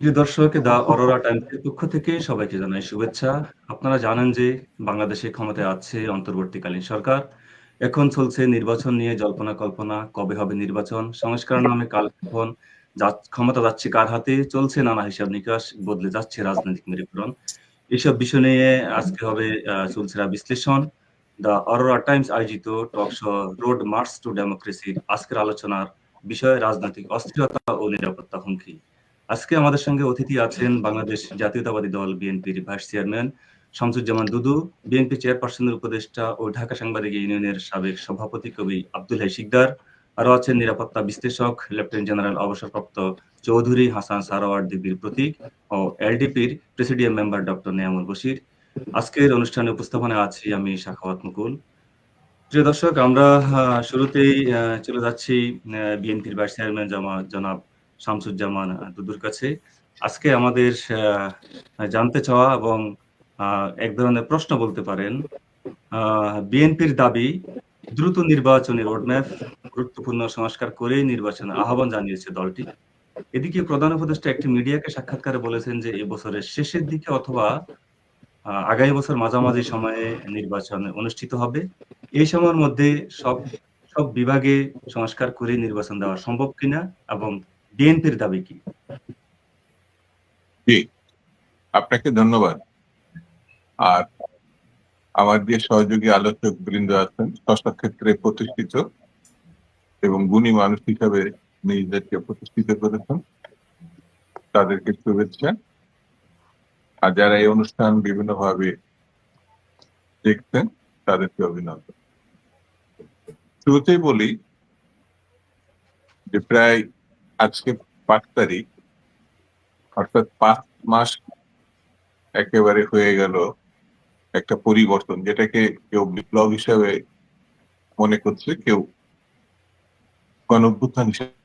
প্রিয় দর্শক, দ্য অরোরা টাইমসের পক্ষ থেকে সবাইকে জানাই শুভেচ্ছা। আপনারা জানেন যে বাংলাদেশে ক্ষমতায় আছে অন্তর্বর্তীকালীন সরকার। এখন চলছে নির্বাচন নিয়ে জল্পনা-কল্পনা। কবে হবে নির্বাচন? সংস্কার নামে কালক্ষেপণ। ক্ষমতা যাচ্ছে কার হাতে? চলছে নানা হিসাব-নিকাশ, বদলে যাচ্ছে রাজনৈতিক মেরুকরণ। এসব বিষয় নিয়ে আজকে হবে চুলচেরা বিশ্লেষণ। দ্য অরোরা টাইমস আয়োজিত talk show road march to ডেমোক্রেসির আজকের আলোচনার বিষয় রাজনৈতিক অস্থিরতা ও নিরাপত্তা হুমকি। আজকে আমাদের সঙ্গে অতিথি আছেন বাংলাদেশ জাতীয়তাবাদী দল বিএনপির ভাইস চেয়ারম্যান শামসুজ্জামান দুদু, বিএনপি চেয়ারপারসনের উপদেষ্টা ও ঢাকা সাংবাদিক ইউনিয়নের সাবেক সভাপতি কবি আব্দুল হাই শিকদার। আরো আছেন নিরাপত্তা বিশ্লেষক লেফটেন্যান্ট জেনারেল অবসরপ্রাপ্ত চৌধুরী হাসান সারোয়ার দিবির প্রতীক ও এলডিপির presidium member doctor Neyamul Bashir. আজকের অনুষ্ঠানে উপস্থাপনায় আছি আমি সাখাওয়াত মুকুল। প্রিয় দর্শক, আমরা শুরুতেই চলে যাচ্ছি বিএনপির ভাইস চেয়ারম্যান জনাব শামসুজ্জামান দুদুর কাছে। আজকে আমাদের জানতে চাওয়া এবং এক ধরনের প্রশ্ন বলতে পারেন। বিএনপির দাবি দ্রুত নির্বাচনী রোডম্যাপ, গুরুত্বপূর্ণ সংস্কার করেই নির্বাচনের আহ্বান জানিয়েছে দলটি। এদিকে প্রধান উপদেষ্টা একটি মিডিয়াকে সাক্ষাৎকারে বলেছেন যে এবছরের শেষের দিকে অথবা আগামী বছর মাঝামাঝি সময়ে নির্বাচন অনুষ্ঠিত হবে। এই সময়ের মধ্যে সব সব বিভাগে সংস্কার করে নির্বাচন দেওয়া সম্ভব কিনা এবং বিএনপির দাবি কি? জি, আপনাকে ধন্যবাদ। আর আমার যে সহযোগী আলোচক বৃন্দ আছেন, স্রষ্টা ক্ষেত্রে প্রতিষ্ঠিত এবং গুণী মানুষ হিসাবে নিজেদেরকে প্রতিষ্ঠিত করেছেন, তাদেরকে শুভেচ্ছা। আর যারা এই অনুষ্ঠান বিভিন্নভাবে দেখছেন, তাদেরকে অভিনন্দন। শুরুতেই বলি যে প্রায় আজকে 5 তারিখ, অর্থাৎ 5 মাস একেবারে হয়ে গেল একটা পরিবর্তন, যেটাকে কেউ বিপ্লব হিসাবে মনে করছে, কেউ গণঅভ্যুত্থান হিসেবে।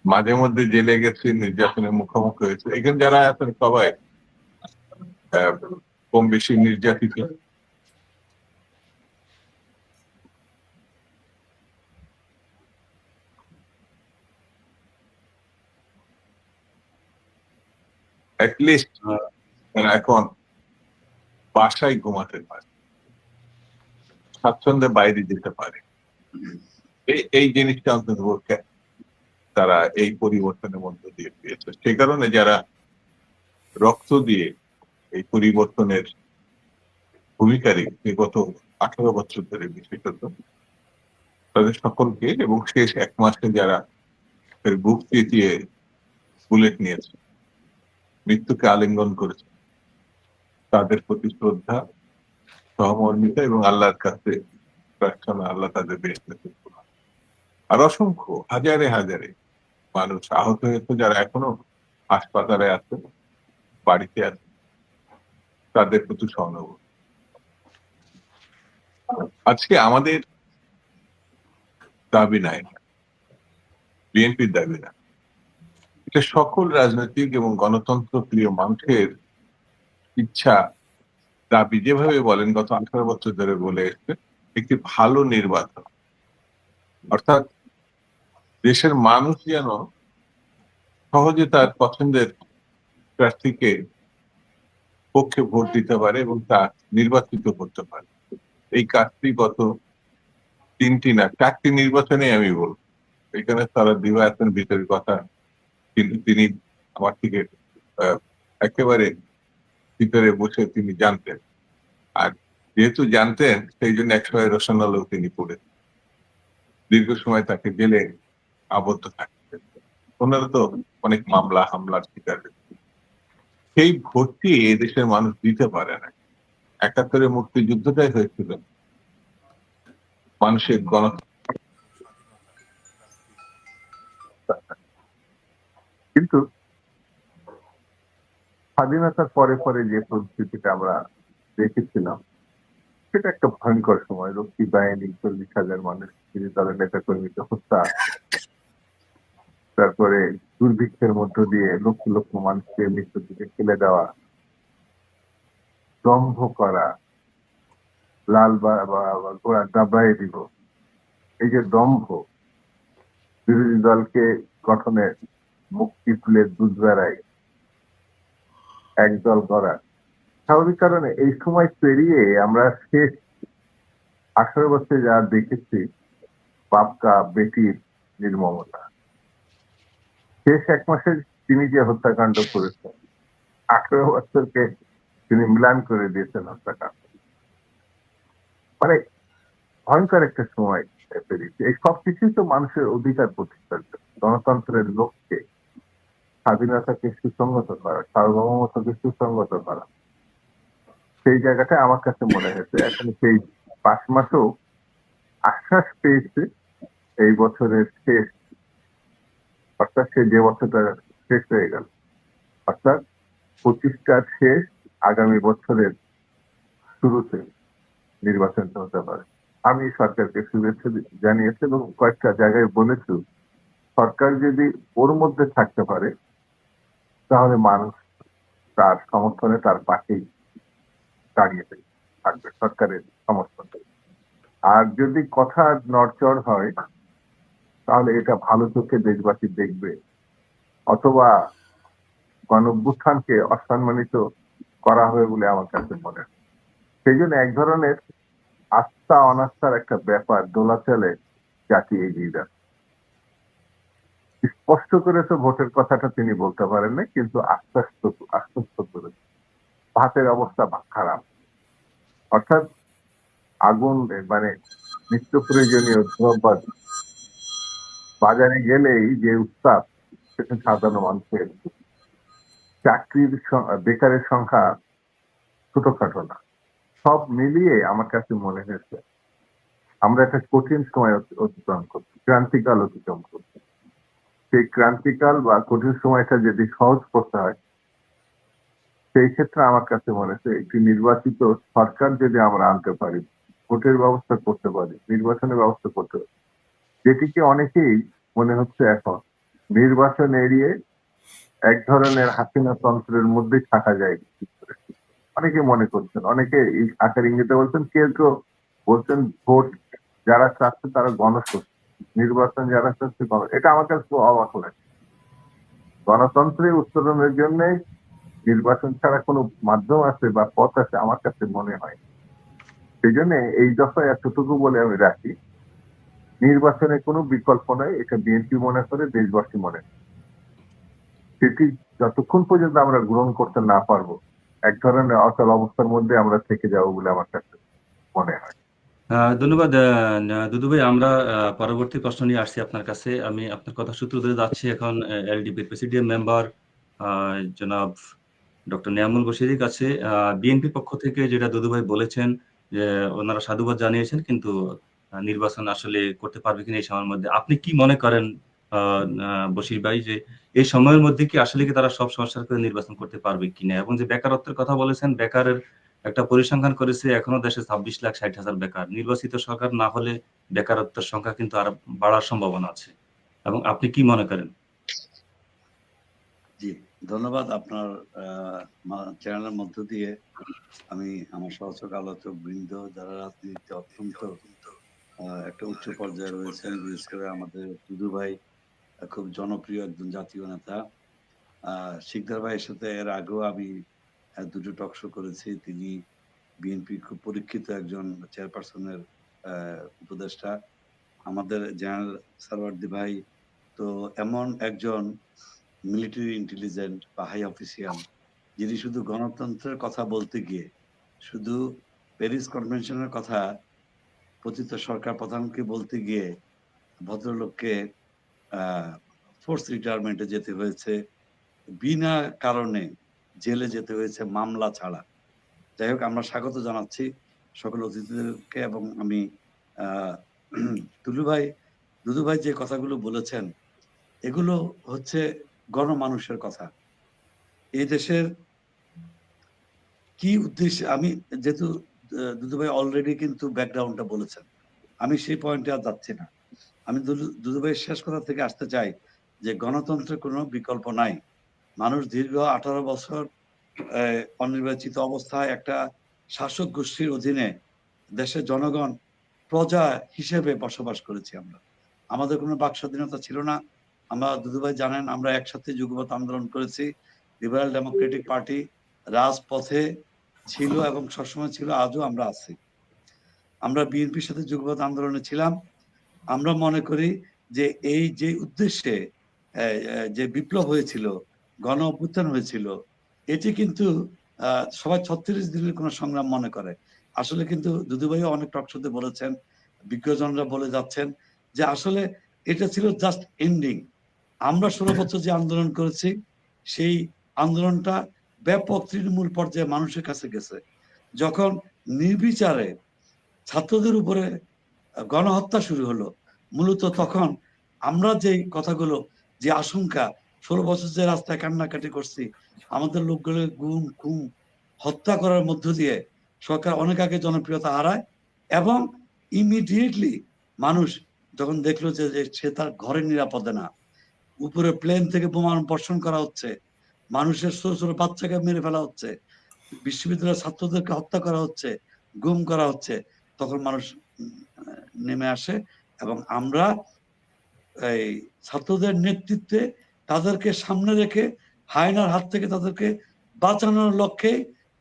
মাঝে মধ্যে জেলে গেছে, নির্যাতনের মুখোমুখি হয়েছে। এখানে যারা আছেন সবাই কম বেশি নির্যাতিত। অ্যাটলিস্ট এখন বাসায় ঘুমাতে পারে, স্বাচ্ছন্দ্যে বাইরে যেতে পারে। এই জিনিসটা অন্তত তারা এই পরিবর্তনের মধ্য দিয়ে পেয়েছে। সেই কারণে যারা রক্ত দিয়ে এই পরিবর্তনের ভূমিকারী বিগত 18 বছর ধরে, বিশেষত তাদের সকলকে, এবং শেষ 1 মাসে যারা বুক চেঁচিয়ে বুলেট নিয়েছে, মৃত্যুকে আলিঙ্গন করেছে, তাদের প্রতি শ্রদ্ধা, সহমর্মিতা এবং আল্লাহর কাছে প্রার্থনা, আল্লাহ তাদের বেশ নেতৃত্ব। আর অসংখ্য হাজারে হাজারে মানুষ আহত হয়েছে, যারা এখনো হাসপাতালে আছে, বাড়িতে আছে, তাদের প্রতি সহানুভূতি। আজকে আমাদের দাবি নাই, বিএনপির দাবি না, এটা সকল রাজনৈতিক এবং গণতন্ত্র প্রিয় মানুষের ইচ্ছা, দাবি, যেভাবে বলেন গত 18 বছর ধরে বলে এসছে, একটি ভালো নির্বাচন। অর্থাৎ দেশের মানুষ যেন সহজে তার পছন্দের প্রার্থীকে পক্ষে ভোট দিতে পারে এবং তা নির্বাচিত করতে পারে। এই কাজটি গত 3টি না 4টি নির্বাচনে আমি বলবো। এখানে তারা দিবা আছেন ভিতরের কথা, কিন্তু তিনি আমার থেকে একেবারে ভিতরে বসে তিনি জানতেন। আর যেহেতু জানতেন, সেই জন্য 100 রসায়নালও তিনি পড়ে দীর্ঘ সময় তাকে জেলে আবদ্ধ থাকতেন। ওনারা তো অনেক মামলা হামলার শিকার হয়েছে। সেই ভোটটি এদেশের মানুষ দিতে পারে না। 71-এর মুক্তিযুদ্ধটাই হয়েছিল মানুষের কিন্তু স্বাধীনতার পরে পরে যে পরিস্থিতিটা আমরা দেখেছিলাম, সেটা একটা ভয়ঙ্কর সময়। রক্ষী বাহিনী 40,000 মানুষ বিরোধী দলের নেতা কর্মীকে হত্যা, তারপরে দুর্ভিক্ষের মধ্য দিয়ে লক্ষ লক্ষ মানুষকে মৃত্যুর দিকে ফেলে দেওয়া, দম্ভ করা, লাল ঘোড়া দাবড়াই দিব, এই যে দম্ভ, বিরোধী দলকে গঠনে মুক্তি তুলে দুধ বেড়ায় একদল করা, স্বাভাবিক কারণে এই সময় পেরিয়ে আমরা শেষ 18 বছরে যা দেখেছি, বাপকা বেটির নির্মমতা, শেষ 1 মাসে তিনি যে হত্যাকাণ্ড করেছেন, 18 বছরকে তিনি মিলান করে দিয়েছেন হত্যাকাণ্ড, মানে ভয়ঙ্কর একটা সময় পেরিয়েছে। এই সব কিছুই তো মানুষের অধিকার প্রতিষ্ঠার জন্য, গণতন্ত্রের লক্ষ্যে স্বাধীনতাকে সুসংগত করা, সার্বভৌমত্বকে সুসংগত করা, সেই জায়গাটা আমার কাছে মনে হয়েছে। এখন সেই 5 মাসও আশ্বাস পেয়েছে এই বছরের শেষ, অর্থাৎ সে যে বছরটা শেষ হয়ে গেল, অর্থাৎ 25টার শেষ, আগামী বছরের শুরুতে নির্বাচনটা হতে পারে। আমি সরকারকে শুভেচ্ছা জানিয়েছি এবং কয়েকটা জায়গায় বলেছি, সরকার যদি ওর মধ্যে থাকতে পারে তাহলে মানুষ তার সমর্থনে তার পাশেই দাঁড়িয়ে থাকবে, সরকারের সমর্থনে। আর যদি কথা নড়চড় হয় তাহলে এটা ভালো চোখে দেশবাসী দেখবে, অথবা গণঅভ্যুত্থানকে অসম্মানিত করা হবে বলে আমার কাছে মনে হয়। সেই জন্য এক ধরনের আস্থা অনাস্থার একটা ব্যাপার দোলাচলে জাতি এগিয়ে যাচ্ছে। স্পষ্ট করে তো ভোটের কথাটা তিনি বলতে পারেন না, কিন্তু আশ্বস্ত করেছে ভাতের অবস্থা খারাপ, অর্থাৎ আগুন, মানে নিত্য প্রয়োজনীয় দ্রব্য বাজারে গেলেই যে উত্তাপ, সেটা সাধারণ মানুষের, চাকরির বেকারের সংখ্যা ছোটখাটো না, সব মিলিয়ে আমার কাছে মনে হয়েছে আমরা একটা কঠিন সময় অতিক্রম করছি, ক্রান্তিকাল অতিক্রম করছি। সেই ক্রান্তিকাল বা কঠিন সময়টা যদি সহজ করতে হয়, সেই ক্ষেত্রে আমার কাছে মনে হচ্ছে একটি নির্বাচিত সরকার যদি আমরা আনতে পারি, ভোটের ব্যবস্থা করতে পারি, নির্বাচনের ব্যবস্থা করতে পারি, যেটিকে অনেকেই মনে হচ্ছে এখন নির্বাচন এড়িয়ে এক ধরনের হাসিনা তন্ত্রের মধ্যেই থাকা যায়। অনেকে মনে করছেন, অনেকে এই আকার ইঙ্গিতে বলছেন, কেউ কেউ বলছেন ভোট যারা চাচ্ছে তারা গণশক্তি, নির্বাচন যারা চাচ্ছে এটা আমার কাছে খুব অবাক লাগে। গণতন্ত্রের উত্তরণের জন্য নির্বাচন ছাড়া কোনো মাধ্যম আছে বা পথ আছে আমার কাছে মনে হয়। সেই জন্য এই দফায় এতটুকু বলে আমি রাখি, নির্বাচনের কোনো বিকল্প নাই, এটা বিএনপি মনে করে, দেশবাসী মনে করে। সেটি যতক্ষণ পর্যন্ত আমরা গ্রহণ করতে না পারবো, এক ধরনের অচল অবস্থার মধ্যে আমরা থেকে যাবো বলে আমার কাছে মনে হয়। ধন্যবাদ দুদু ভাই। আমরা পরবর্তী প্রশ্ন নিয়ে আসছি আপনার কাছে। আমি আপনার কথা সূত্র ধরে যাচ্ছি এখন এলডিপির প্রেসিডিয়াম মেম্বার জনাব ডক্টর নিয়ামুল বশিরের কাছে। বিএনপির পক্ষ থেকে যেটা দুদু ভাই বলেছেন যে ওনারা সাধুবাদ জানিয়েছেন, কিন্তু নির্বাচন আসলে করতে পারবে কিনা এই সময়ের মধ্যে, আপনি কি মনে করেন বশির ভাই, যে এই সময়ের মধ্যে কি আসলে কি তারা সব সংস্কার করে নির্বাচন করতে পারবে কিনা? এবং যে বেকারত্বের কথা বলেছেন, বেকারের একটা পরিসংখ্যান করেছে, এখনো দেশে 26,60,000 বেকার। নির্বাচিত সরকার না হলে বেকারত্বের সংখ্যা কিন্তু আরো বাড়ার সম্ভাবনা আছে। এবং আপনি কি মনে করেন? জি, ধন্যবাদ। আপনার চ্যানেলের মধ্য দিয়ে আমি আমার সহযোগ আলোচক বৃন্দ যারা রাজনীতিতে অত্যন্ত একটা উচ্চ পর্যায়ে রয়েছেন, বিশেষ করে আমাদের দুদু ভাই খুব জনপ্রিয় একজন জাতীয় নেতা। শিকদার ভাইয়ের সাথে এর আগেও আমি দুটো টক শো করেছি। তিনি বিএনপি খুব পরীক্ষিত একজন চেয়ারপারসনের উপদেষ্টা। আমাদের জেনারেল সারওয়ার্দী ভাই তো এমন একজন মিলিটারি ইন্টেলিজেন্ট বা হাই অফিসিয়াল, যিনি শুধু গণতন্ত্রের কথা বলতে গিয়ে, শুধু প্যারিস কনভেনশনের কথা পতিত সরকার প্রধানকে বলতে গিয়ে ভদ্রলোককে ফোর্স রিটায়ারমেন্টে যেতে হয়েছে, বিনা কারণে জেলে যেতে হয়েছে মামলা ছাড়া। যাই হোক, আমরা স্বাগত জানাচ্ছি সকল অতিথিদেরকে। এবং আমি দুদু ভাই যে কথাগুলো বলেছেন, এগুলো হচ্ছে গণমানুষের কথা। এই দেশের কি উদ্দেশ্যে, আমি যেহেতু দুদু ভাই অলরেডি কিন্তু ব্যাকগ্রাউন্ডটা বলেছেন, আমি সেই পয়েন্টে আর যাচ্ছি না। আমি দুদু ভাইয়ের শেষ কথা থেকে আসতে চাই যে গণতন্ত্রের কোনো বিকল্প নাই। মানুষ দীর্ঘ 18 বছর অনির্বাচিত অবস্থায় একটা শাসক গোষ্ঠীর অধীনে দেশের জনগণ প্রজা হিসেবে বসবাস করেছি আমরা। আমাদের কোনো বাক স্বাধীনতা ছিল না। আমরা দুদুভাই জানেন আমরা একসাথে যুগপৎ আন্দোলন করেছি। লিবারেল ডেমোক্রেটিক পার্টি রাজপথে ছিল এবং সবসময় ছিল, আজও আমরা আছি। আমরা বিএনপির সাথে যুগপৎ আন্দোলনে ছিলাম। আমরা মনে করি যে এই যে উদ্দেশ্যে যে বিপ্লব হয়েছিল, গণ অভ্যুত্থান হয়েছিল, এটি কিন্তু সবাই 36 দিনের কোনো সংগ্রাম মনে করে। আসলে কিন্তু দুদুভাইও অনেক টকশোতে বলেছেন, বিজ্ঞজনরা বলে যাচ্ছেন যে আসলে এটা ছিল জাস্ট এন্ডিং। আমরা 16 বছর যে আন্দোলন করেছি সেই আন্দোলনটা ব্যাপক তৃণমূল পর্যায়ে মানুষের কাছে গেছে। যখন নির্বিচারে ছাত্রদের উপরে গণহত্যা শুরু হলো, মূলত তখন আমরা যে কথাগুলো, যে আশঙ্কা, 16 বছর যে রাস্তায় কান্নাকাটি করছি, আমাদের লোকগুলো গুম খুন হত্যা করার মধ্য দিয়ে সরকার অনেক আগে জনপ্রিয়তা হারায় এবং ইমিডিয়েটলি মানুষ যখন দেখলো যে সে তার ঘরে নিরাপদে না, উপরে প্লেন থেকে বোমা বর্ষণ করা হচ্ছে, মানুষের ছোট ছোট বাচ্চাকে মেরে ফেলা হচ্ছে, বিশ্ববিদ্যালয়ের ছাত্রদেরকে হত্যা করা হচ্ছে, গুম করা হচ্ছে, তখন মানুষ নেমে আসে এবং আমরা এই ছাত্রদের নেতৃত্বে তাদেরকে সামনে রেখে হায়নার হাত থেকে তাদেরকে বাঁচানোর লক্ষ্যে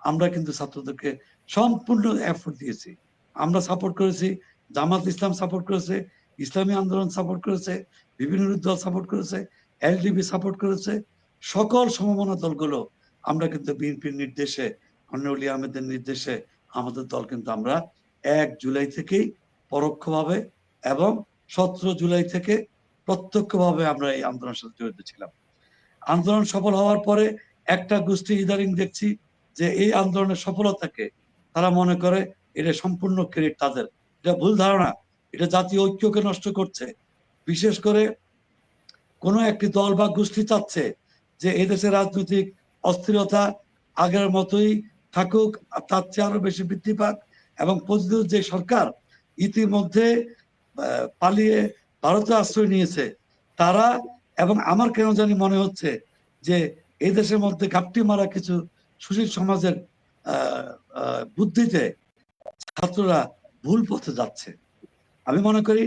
আমরা কিন্তু ছাত্রদেরকে সম্পূর্ণ এফোর্ট দিয়েছি। আমরা সাপোর্ট করেছি, জামাত ইসলাম সাপোর্ট করেছে, ইসলামী আন্দোলন সাপোর্ট করেছে, বিভিন্ন দল সাপোর্ট করেছে, এলডিপি সাপোর্ট করেছে, সকল সমমনা দলগুলো আমরা কিন্তু বিএনপির নির্দেশে, কর্নেল আহমেদের নির্দেশে আমাদের দল কিন্তু আমরা 1 জুলাই থেকেই পরোক্ষভাবে এবং 17 জুলাই থেকে প্রত্যক্ষভাবে আমরা এই আন্দোলনের সাথে জড়িত ছিলাম। আন্দোলন সফল হওয়ার পরে একটা গোষ্ঠী ইদারিং দেখছি যে এই আন্দোলনের সফলতাকে তারা মনে করে এটা সম্পূর্ণ ক্রেডিট তাদের। এটা ভুল ধারণা, এটা জাতীয় ঐক্যকে নষ্ট করছে। বিশেষ করে কোনো একটি দল বা গোষ্ঠী চাচ্ছে যে এদেশে রাজনৈতিক অস্থিরতা আগের মতোই থাকুক, তার চেয়ে আরো বেশি বৃদ্ধি পাক এবং প্রতিদিন যে সরকার ইতিমধ্যে পালিয়ে ভারতে আশ্রয় নিয়েছে তারা, এবং আমার কেন জানি মনে হচ্ছে যে এই দেশের মধ্যে ঘাপটি মারা কিছু সুশীল সমাজের বুদ্ধিতে ছাত্ররা ভুল পথে যাচ্ছে। আমি মনে করি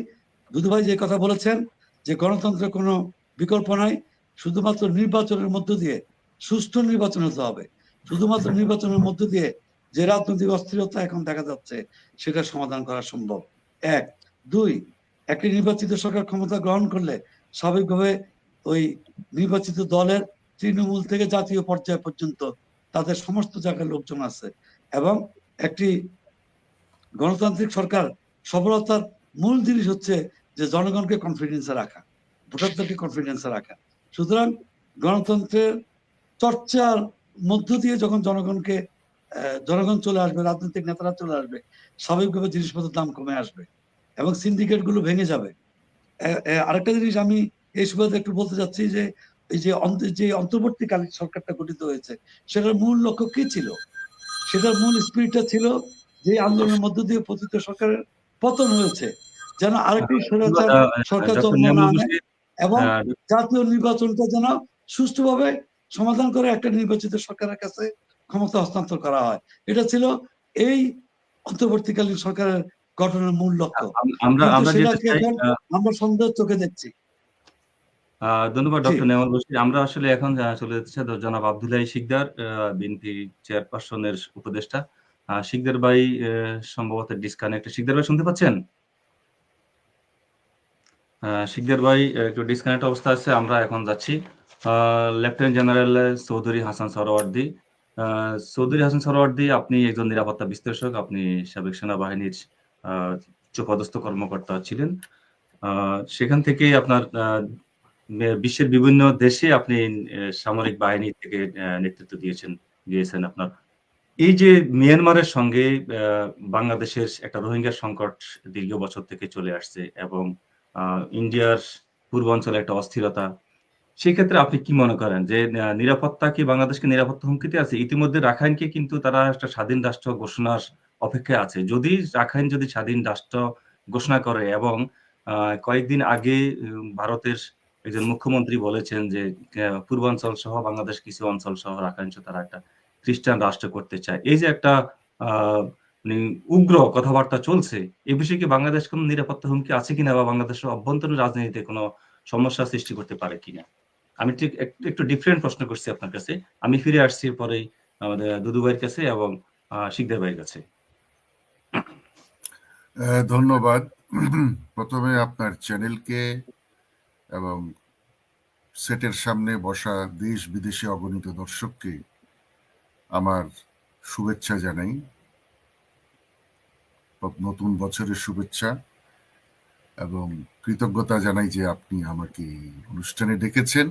দুদুভাই যে কথা বলেছেন যে গণতন্ত্রের কোনো বিকল্প নাই, শুধুমাত্র নির্বাচনের মধ্য দিয়ে সুষ্ঠু নির্বাচন হতে হবে। শুধুমাত্র নির্বাচনের মধ্য দিয়ে যে রাজনৈতিক অস্থিরতা এখন দেখা যাচ্ছে সেটা সমাধান করা সম্ভব। 1, 2, একটি নির্বাচিত সরকার ক্ষমতা গ্রহণ করলে স্বাভাবিকভাবে ওই নির্বাচিত দলের তৃণমূল থেকে জাতীয় পর্যায় পর্যন্ত তাদের সমস্ত জায়গায় লোকজন আছে এবং একটি গণতান্ত্রিক সরকার সফলতার মূল জিনিস হচ্ছে যে জনগণকে কনফিডেন্সে রাখা, ভোটারদেরকে কনফিডেন্সে রাখা। সুতরাং গণতন্ত্রের চর্চার মধ্য দিয়ে যখন জনগণ চলে আসবে, রাজনৈতিক নেতারা চলে আসবে, স্বাভাবিকভাবে জিনিসপত্রের দাম কমে আসবে এবং সিন্ডিকেট গুলো ভেঙে যাবে। আরেকটা জিনিস আমি এই সুবাদে একটু বলতে চাচ্ছি যে এই যে অন্তর্বর্তীকালীন সরকারটা গঠিত হয়েছে সেটার মূল লক্ষ্য কি ছিল? সেটার মূল স্পিরিটটা ছিল যে আন্দোলনের মধ্য দিয়ে পতিত সরকারের পতন হয়েছে, যেন আরেকটি স্বৈরাচার সরকার জন্ম না নেয় এবং জাতীয় নির্বাচনটা যেন সুষ্ঠুভাবে সমাধান করে একটা নির্বাচিত সরকারের কাছে ক্ষমতা হস্তান্তর করা হয়। এটা ছিল এই অন্তর্বর্তীকালীন সরকারের গঠনের মূল লক্ষ্য। আমরা সন্দেহের চোখে দেখছি। ধন্যবাদ ডক্টর নেওয়াল বশির। আমরা আসলে এখন চলে যাচ্ছি জনাব আব্দুল্লাহ শিকদার, বিএনপি চেয়ারপারসনের উপদেষ্টা। শিকদার ভাই সম্ভবত ডিসকানেক্ট। শিকদার ভাই শুনতে পাচ্ছেন? শিকদার ভাই একটু ডিসকানেক্ট অবস্থা আছে। আমরা এখন যাচ্ছি লেফটেন্যান্ট জেনারেল চৌধুরী হাসান সরওয়ার্দী। চৌধুরী হাসান সরওয়ার্দী, আপনি একজন নিরাপত্তা বিশ্লেষক, আপনি সাবেক সেনাবাহিনীর উচ্চপদস্থ কর্মকর্তা ছিলেন। সেখান থেকে আপনার বিশ্বের বিভিন্ন দেশে আপনি সামরিক বাহিনী থেকে নেতৃত্ব দিয়েছেন আপনার। এই যে মিয়ানমারের সঙ্গে বাংলাদেশের একটা রোহিঙ্গা সংকট দীর্ঘ বছর থেকে চলে আসছে এবং ইন্ডিয়ার পূর্বাঞ্চলে একটা অস্থিরতা, সেক্ষেত্রে আপনি কি মনে করেন যে নিরাপত্তা কি বাংলাদেশকে নিরাপত্তা হুমকিতে আছে? ইতিমধ্যে রাখাইনকে কিন্তু তারা একটা স্বাধীন রাষ্ট্র ঘোষণার অপেক্ষায় আছে। যদি রাখাইন স্বাধীন রাষ্ট্র ঘোষণা করে এবং কয়েকদিন আগে ভারতের একজন মুখ্যমন্ত্রী বলেছেন যে পূর্বাঞ্চল সহ বাংলাদেশ কিছু অঞ্চল সহ রাখাইন তারা একটা খ্রিস্টান রাষ্ট্র করতে চায়। এই যে একটা মানে উগ্র কথাবার্তা চলছে, এ বিষয়ে কি বাংলাদেশ কোনো নিরাপত্তা হুমকি আছে কিনা বা বাংলাদেশের অভ্যন্তরীণ রাজনীতিতে কোনো সমস্যা সৃষ্টি করতে পারে কিনা? আমি ঠিক একটু ডিফারেন্ট প্রশ্ন করছি আপনার কাছে। আমি ফিরে আসছি পরেই আমাদের দুদু ভাইয়ের কাছে এবং শিকদার ভাইয়ের কাছে। ধন্যবাদ। প্রথমে আপনার চ্যানেলকে এবং সেটের সামনে বসা দেশ বিদেশে অগণিত দর্শককে আমার শুভেচ্ছা জানাই, নতুন বছরের শুভেচ্ছা, এবং কৃতজ্ঞতা জানাই যে আপনি আমাকে অনুষ্ঠানে ডেকেছেন।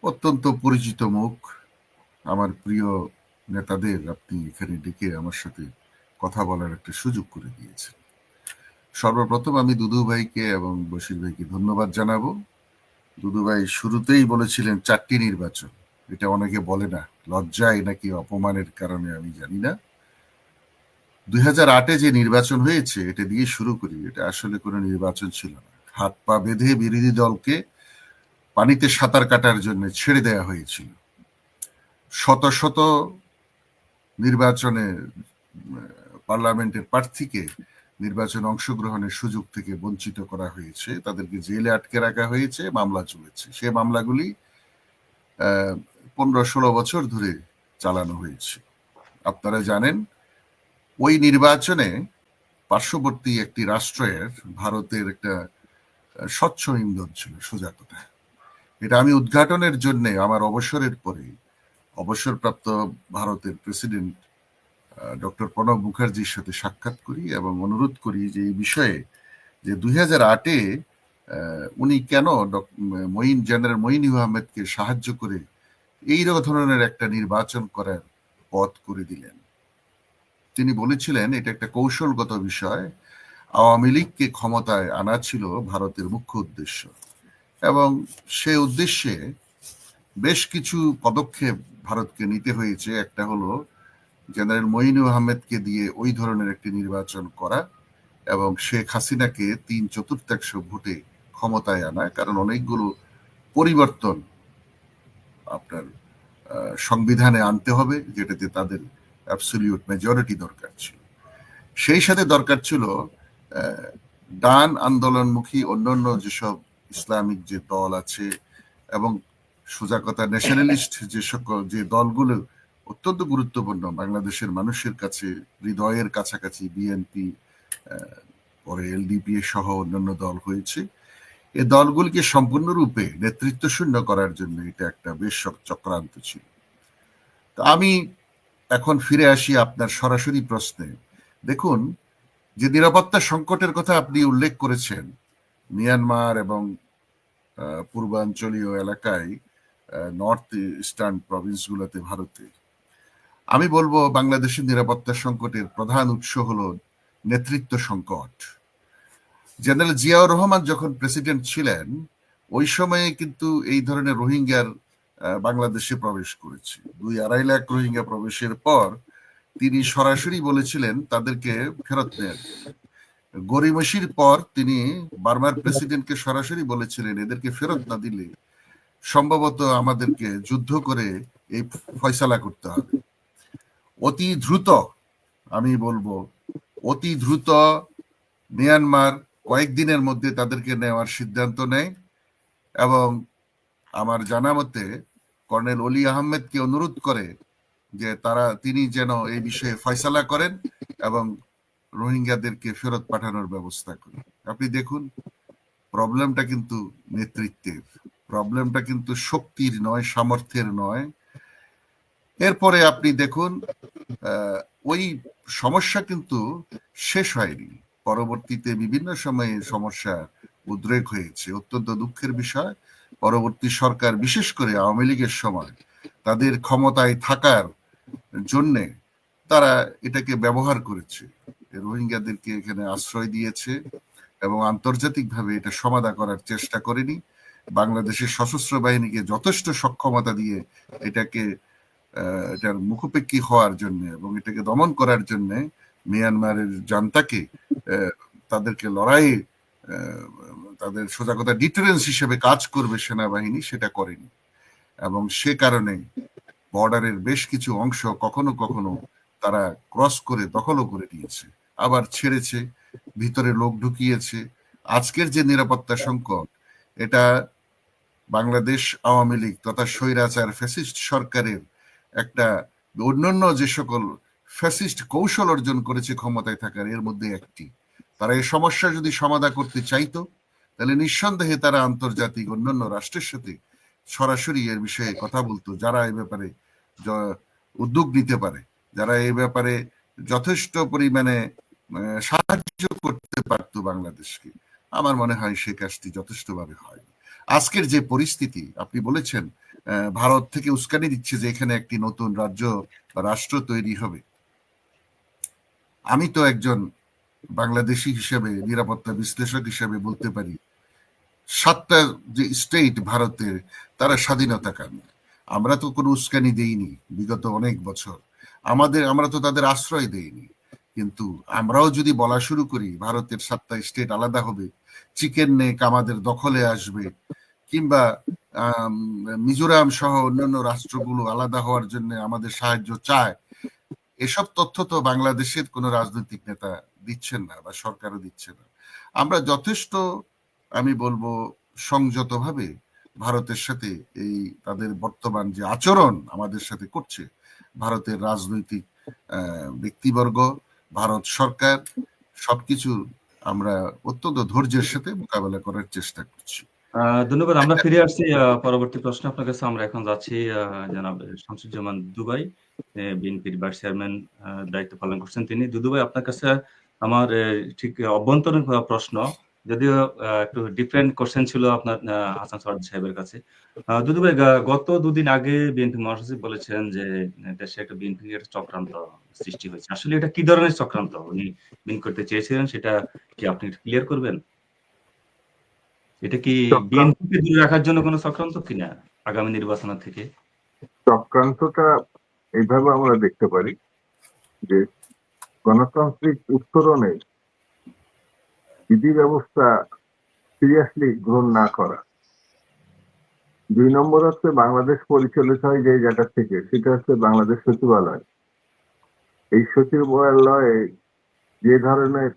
অত্যন্ত পরিচিত মুখ, আমার প্রিয় নেতাদের আপনি এখানে ডেকে আমার সাথে কথা বলার একটা সুযোগ করে দিয়েছেন। সর্বপ্রথম আমি দুদু ভাইকে এবং বশির ভাইকে ধন্যবাদ জানাবো। দুদু ভাই শুরুতেই বলেছিলেন 4টি নির্বাচন, এটা অনেকে বলে না, লজ্জায় নাকি অপমানের কারণে আমি জানি না। 2008-এ যে নির্বাচন হয়েছে এটা দিয়ে শুরু করি। এটা আসলে কোনো নির্বাচন ছিল না, হাত পা বেঁধে বিরোধী দলকে পানিতে সাঁতার কাটার জন্য ছেড়ে দেওয়া হয়েছিল। শত শত নির্বাচনে পার্লামেন্টের প্রার্থীকে নির্বাচনে অংশগ্রহণের সুযোগ থেকে বঞ্চিত করা হয়েছে, তাদেরকে জেলে আটকে রাখা হয়েছে, মামলা চলেছে। সে মামলাগুলি 15-16 বছর ধরে চালানো হয়েছে। আপনারা জানেন ওই নির্বাচনে পার্শ্ববর্তী একটি রাষ্ট্রের, ভারতের একটা স্বচ্ছ ইন্ধন ছিল, সোজা কথা। এটা আমি উদ্ঘাটনের জন্য আমার অবসরের পরে অবসরপ্রাপ্ত ভারতের প্রেসিডেন্ট ডক্টর প্রণব মুখার্জির সাথে সাক্ষাৎ করি এবং অনুরোধ করি যে এই বিষয়ে যে 2008-এ উনি কেন জেনারেল মঈন আহমেদকে সাহায্য করে এই ধরনের একটা নির্বাচন করার পথ করে দিলেন। তিনি বলেছিলেন এটা একটা কৌশলগত বিষয়, আওয়ামী লীগকে ক্ষমতায় আনা ছিল ভারতের মুখ্য উদ্দেশ্য, এবং সে উদ্দেশ্যে বেশ কিছু পদক্ষেপ ভারতকে নিতে হয়েছে। একটা হলো জেনারেল মঈন আহমেদকে দিয়ে ওই ধরনের একটি নির্বাচন করা এবং শেখ হাসিনাকে 3/4 ভোটে ক্ষমতায় আনা, কারণ অনেকগুলো পরিবর্তন আপনার সংবিধানে আনতে হবে যেটাতে তাদের অ্যাবসলিউট মেজরিটি দরকার ছিল। সেই সাথে দরকার ছিল ডান আন্দোলনমুখী অন্যান্য যেসব ইসলামিক যে দল আছে এবং সোজা কথা ন্যাশনালিস্ট যে সকল যে দলগুলো অত্যন্ত গুরুত্বপূর্ণ বাংলাদেশের মানুষের কাছে, হৃদয়ের কাছাকাছি, বিএনপি, পরে এলডিপি সহ অন্যান্য দল হয়েছে, এই দলগুলিকে সম্পূর্ণরূপে নেতৃত্ব শূন্য করার জন্য এটা একটা বেশ চক্রান্ত ছিল। তো আমি এখন ফিরে আসি আপনার সরাসরি প্রশ্নে। দেখুন, যে নিরাপত্তা সংকটের কথা আপনি উল্লেখ করেছেন মিয়ানমার এবং পূর্বাঞ্চলীয় এলাকায়, নর্থ ইস্টার্ন প্রভিন্সগুলোতে ভারতে, আমি বলবো বাংলাদেশের নিরাপত্তা সংকটের প্রধান উৎস হলো নেতৃত্ব সংকট। জেনারেল জিয়াউর রহমান যখন প্রেসিডেন্ট ছিলেন ওই সময়ে কিন্তু এই ধরনের রোহিঙ্গার বাংলাদেশে প্রবেশ করেছে। 2-2.5 লাখ রোহিঙ্গা প্রবেশের পর তিনি সরাসরি বলেছিলেন তাদেরকে ফেরত নেয়ার জন্য। গরিমসির পর তিনি বার্মার প্রেসিডেন্টকে সরাসরি বলেছিলেন এদেরকে ফেরত না দিলে সম্ভবত আমাদেরকে যুদ্ধ করে এই ফয়সালা করতে হবে। অতি দ্রুত, আমি বলবো অতি দ্রুত মিয়ানমার কয়েকদিনের মধ্যে তাদেরকে নেওয়ার সিদ্ধান্ত নেয় এবং আমার জানা মতে কর্নেল অলি আহমেদকে অনুরোধ করে যে তিনি যেন এই বিষয়ে ফয়সালা করেন এবং রোহিঙ্গাদেরকে ফেরত পাঠানোর ব্যবস্থা করেন। আপনি দেখুন, প্রবলেমটা কিন্তু নেতৃত্বের, প্রবলেমটা কিন্তু শক্তির নয়, সামর্থ্যের নয়। এরপরে আপনি দেখুন ওই সমস্যা কিন্তু শেষ হয়নি, পরবর্তীতে বিভিন্ন সময়ে সমস্যা উদ্রেক হয়েছে। অত্যন্ত দুঃখের বিষয়, পরবর্তী সরকার বিশেষ করে আওয়ামী লীগের সময় তাদের ক্ষমতায় থাকার জন্যে তারা এটাকে ব্যবহার করেছে, রোহিঙ্গাদেরকে এখানে আশ্রয় দিয়েছে এবং আন্তর্জাতিকভাবে এটা সমাধান করার চেষ্টা করেনি। বাংলাদেশের সশস্ত্র বাহিনীকে যথেষ্ট সক্ষমতা দিয়ে এটার মুখোপেক্ষী হওয়ার জন্য এবং এটাকে দমন করার জন্য মিয়ানমারের জনতাকে তাদেরকে লড়াইয়ে তাদের সোজা কথা ডিটারেন্স হিসেবে কাজ করবে সেনাবাহিনী, সেটা করেনি। এবং সে কারণে বর্ডারের বেশ কিছু অংশ কখনো কখনো তারা ক্রস করে দখলও করে নিয়েছে, আবার ছেড়েছে, ভিতরে লোক ঢুকিয়েছে। আজকের যে নিরাপত্তা সংকট, এটা বাংলাদেশ আওয়ামী লীগ তথা স্বৈরাচার ফ্যাসিস্ট সরকারের একটা অন্যান্য যে সকল ফ্যাসিস্ট কৌশল অর্জন করেছে ক্ষমতায় থাকার, এর মধ্যে একটি। তারা এই সমস্যা যদি সমাধান করতে চাইতো, তাহলে নিঃসন্দেহে তারা আন্তর্জাতিক অন্যান্য রাষ্ট্রের সাথে সরাসরি এর বিষয়ে কথা বলতো, যারা এই ব্যাপারে উদ্যোগ নিতে পারে, যারা এই ব্যাপারে যথেষ্ট পরিমাণে সাহায্য করতে পারতো বাংলাদেশকে। আমার মনে হয় সে কাজটি যথেষ্টভাবে হয়। আজকের যে পরিস্থিতি আপনি বলেছেন, ভারত থেকে উস্কানি দিচ্ছে যে এখানে একটি নতুন রাজ্য বা রাষ্ট্র তৈরি হবে। আমি তো একজন বাংলাদেশি হিসেবে, নিরাপত্তা বিশ্লেষক হিসেবে বলতে পারি, 7টা যে স্টেট ভারতের, তারা স্বাধীনতাকামী। আমরা তো কোনো উস্কানি দেইনি বিগত অনেক বছর, আমরা তো তাদের আশ্রয় দেইনি। কিন্তু আমরাও যদি বলা শুরু করি ভারতের 7টা স্টেট আলাদা হবে, চিকেন নেক আমাদের দখলে আসবে, কিংবা মিজোরাম সহ অন্যান্য রাষ্ট্রগুলো আলাদা হওয়ার জন্য আমাদের সাহায্য চায়, এসব তথ্য তো বাংলাদেশের কোনো রাজনৈতিক নেতা দিচ্ছেন না বা সরকারও দিচ্ছে না। আমরা যথেষ্ট, আমি বলবো, সংযতভাবে ভারতের সাথে এই তাদের বর্তমান যে আচরণ আমাদের সাথে করছে, ভারতের রাজনৈতিক ব্যক্তিবর্গ, ভারত সরকার, সবকিছু আমরা অত্যন্ত ধৈর্যের সাথে মোকাবেলা করার চেষ্টা করছি। ধন্যবাদ। আমরা ফিরে আসছি পরবর্তী প্রশ্ন আপনার কাছে। আমরা এখন যাচ্ছি জনাব শামসুজ্জামান দুবাই, বিএনপির ভাইস চেয়ারম্যান দায়িত্ব পালন করছেন তিনি। দুদু ভাই, আপনার কাছে আমার ঠিক অভ্যন্তরীণ প্রশ্ন, যদিও একটু ডিফারেন্ট কোশ্চেন ছিল আপনার হাসান সোহার্দি সাহেবের কাছে। দুদু ভাই, গত দুদিন আগে বিএনপি মহাসচিব বলেছেন যে দেশে একটা বিএনপি চক্রান্ত সৃষ্টি হয়েছে। আসলে এটা কি ধরনের চক্রান্ত উনি মিন করতে চেয়েছিলেন, সেটা কি আপনি ক্লিয়ার করবেন? এটা কি বিএনপিকে দূরে রাখার জন্য কোনো চক্রান্ত কিনা আগামী নির্বাচন থেকে? চক্রান্তটা এইভাবে আমরা দেখতে পারি যে গণতান্ত্রিক উত্তরণে বিধি ব্যবস্থা সিরিয়াসলি গ্রহণ না করা। 2 নম্বর হচ্ছে বাংলাদেশ পরিচালিত হয় যে জায়গা থেকে, সেটা হচ্ছে বাংলাদেশ সচিবালয়। এই সচিবালয়ে যে ধরনের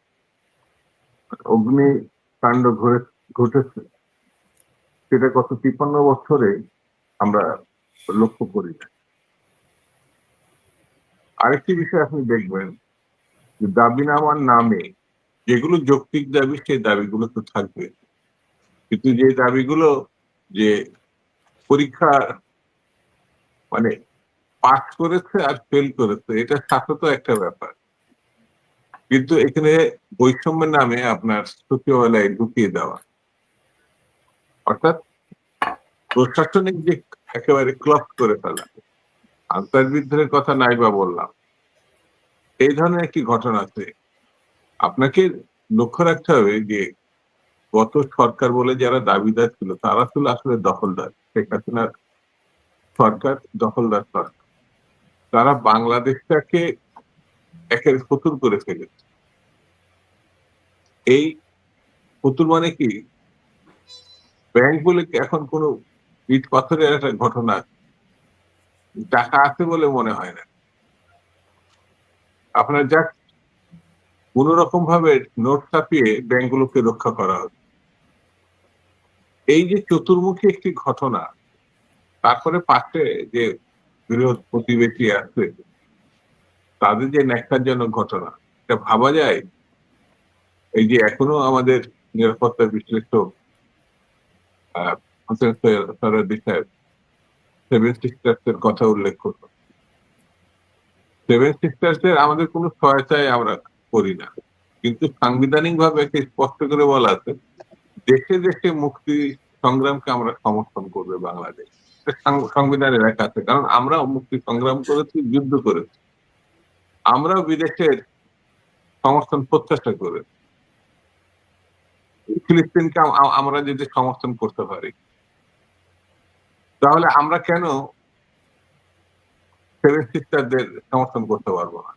অগ্নিকাণ্ড ঘটেছে সেটা গত 53 বছরে আমরা লক্ষ্য করি না। আরেকটি বিষয় আপনি দেখবেন যে দাবিনামার নামে যেগুলো যৌক্তিক দাবি, সেই দাবিগুলো তো থাকবে, কিন্তু যে দাবিগুলো যে পরীক্ষা মানে পাস করেছে আর ফেল করেছে, এটা সাথে তো একটা ব্যাপার। কিন্তু এখানে বৈষম্যের নামে আপনার সচিবালয়ে ঢুকিয়ে দেওয়া, অর্থাৎ প্রশাসনিক যে একেবারে ক্লব করে ফেলা, আন্তর্বিদ্যের কথা নাই বা বললাম, এই ধরনের একটি ঘটনা আছে। আপনাকে লক্ষ্য রাখতে হবে যে গত সরকার বলে যারা দাবিদার ছিল, তারা ছিল আসলে দখলদার। শেখ হাসিনার সরকার দখলদার সরকার। তারা বাংলাদেশটাকে একের ফতুর করে ফেলেছে। এই ফতুর মানে কি, ব্যাংক বলে এখন কোনো ইট পাথরের একটা ঘটনা, টাকা আছে বলে মনে হয় না। আপনার যা কোন রকম ভাবে নোট ছাপিয়ে ব্যাংকগুলোকে রক্ষা করা হবে। এই যে চতুর্মুখী একটি ঘটনা, তারপরে পাশে যে বিরোধ প্রতিবেশী আছে, তাদের যে ন্যাক্কারজনক ঘটনা, এটা ভাবা যায়। এই যে এখনো আমাদের নিরাপত্তা বিশ্লেষক সেভেন সিস্টার্সের কথা উল্লেখ করলো। সেভেন সিস্টার্সের আমাদের কোনো সহায়তায় আমরা করি না, কিন্তু সাংবিধানিক ভাবে একটা স্পষ্ট করে বলা আছে, দেশে দেশে মুক্তি সংগ্রামকে আমরা সমর্থন করবে বাংলাদেশ। সংবিধানে লেখা আছে, কারণ আমরা মুক্তি সংগ্রাম করেছি, যুদ্ধ করেছি, আমরা বিদেশের সমর্থন প্রত্যাশা করেছি। ফিলিস্তিনকে আমরা যদি সমর্থন করতে পারি, তাহলে আমরা কেন সেভেন সিস্টারদের সমর্থন করতে পারবো না,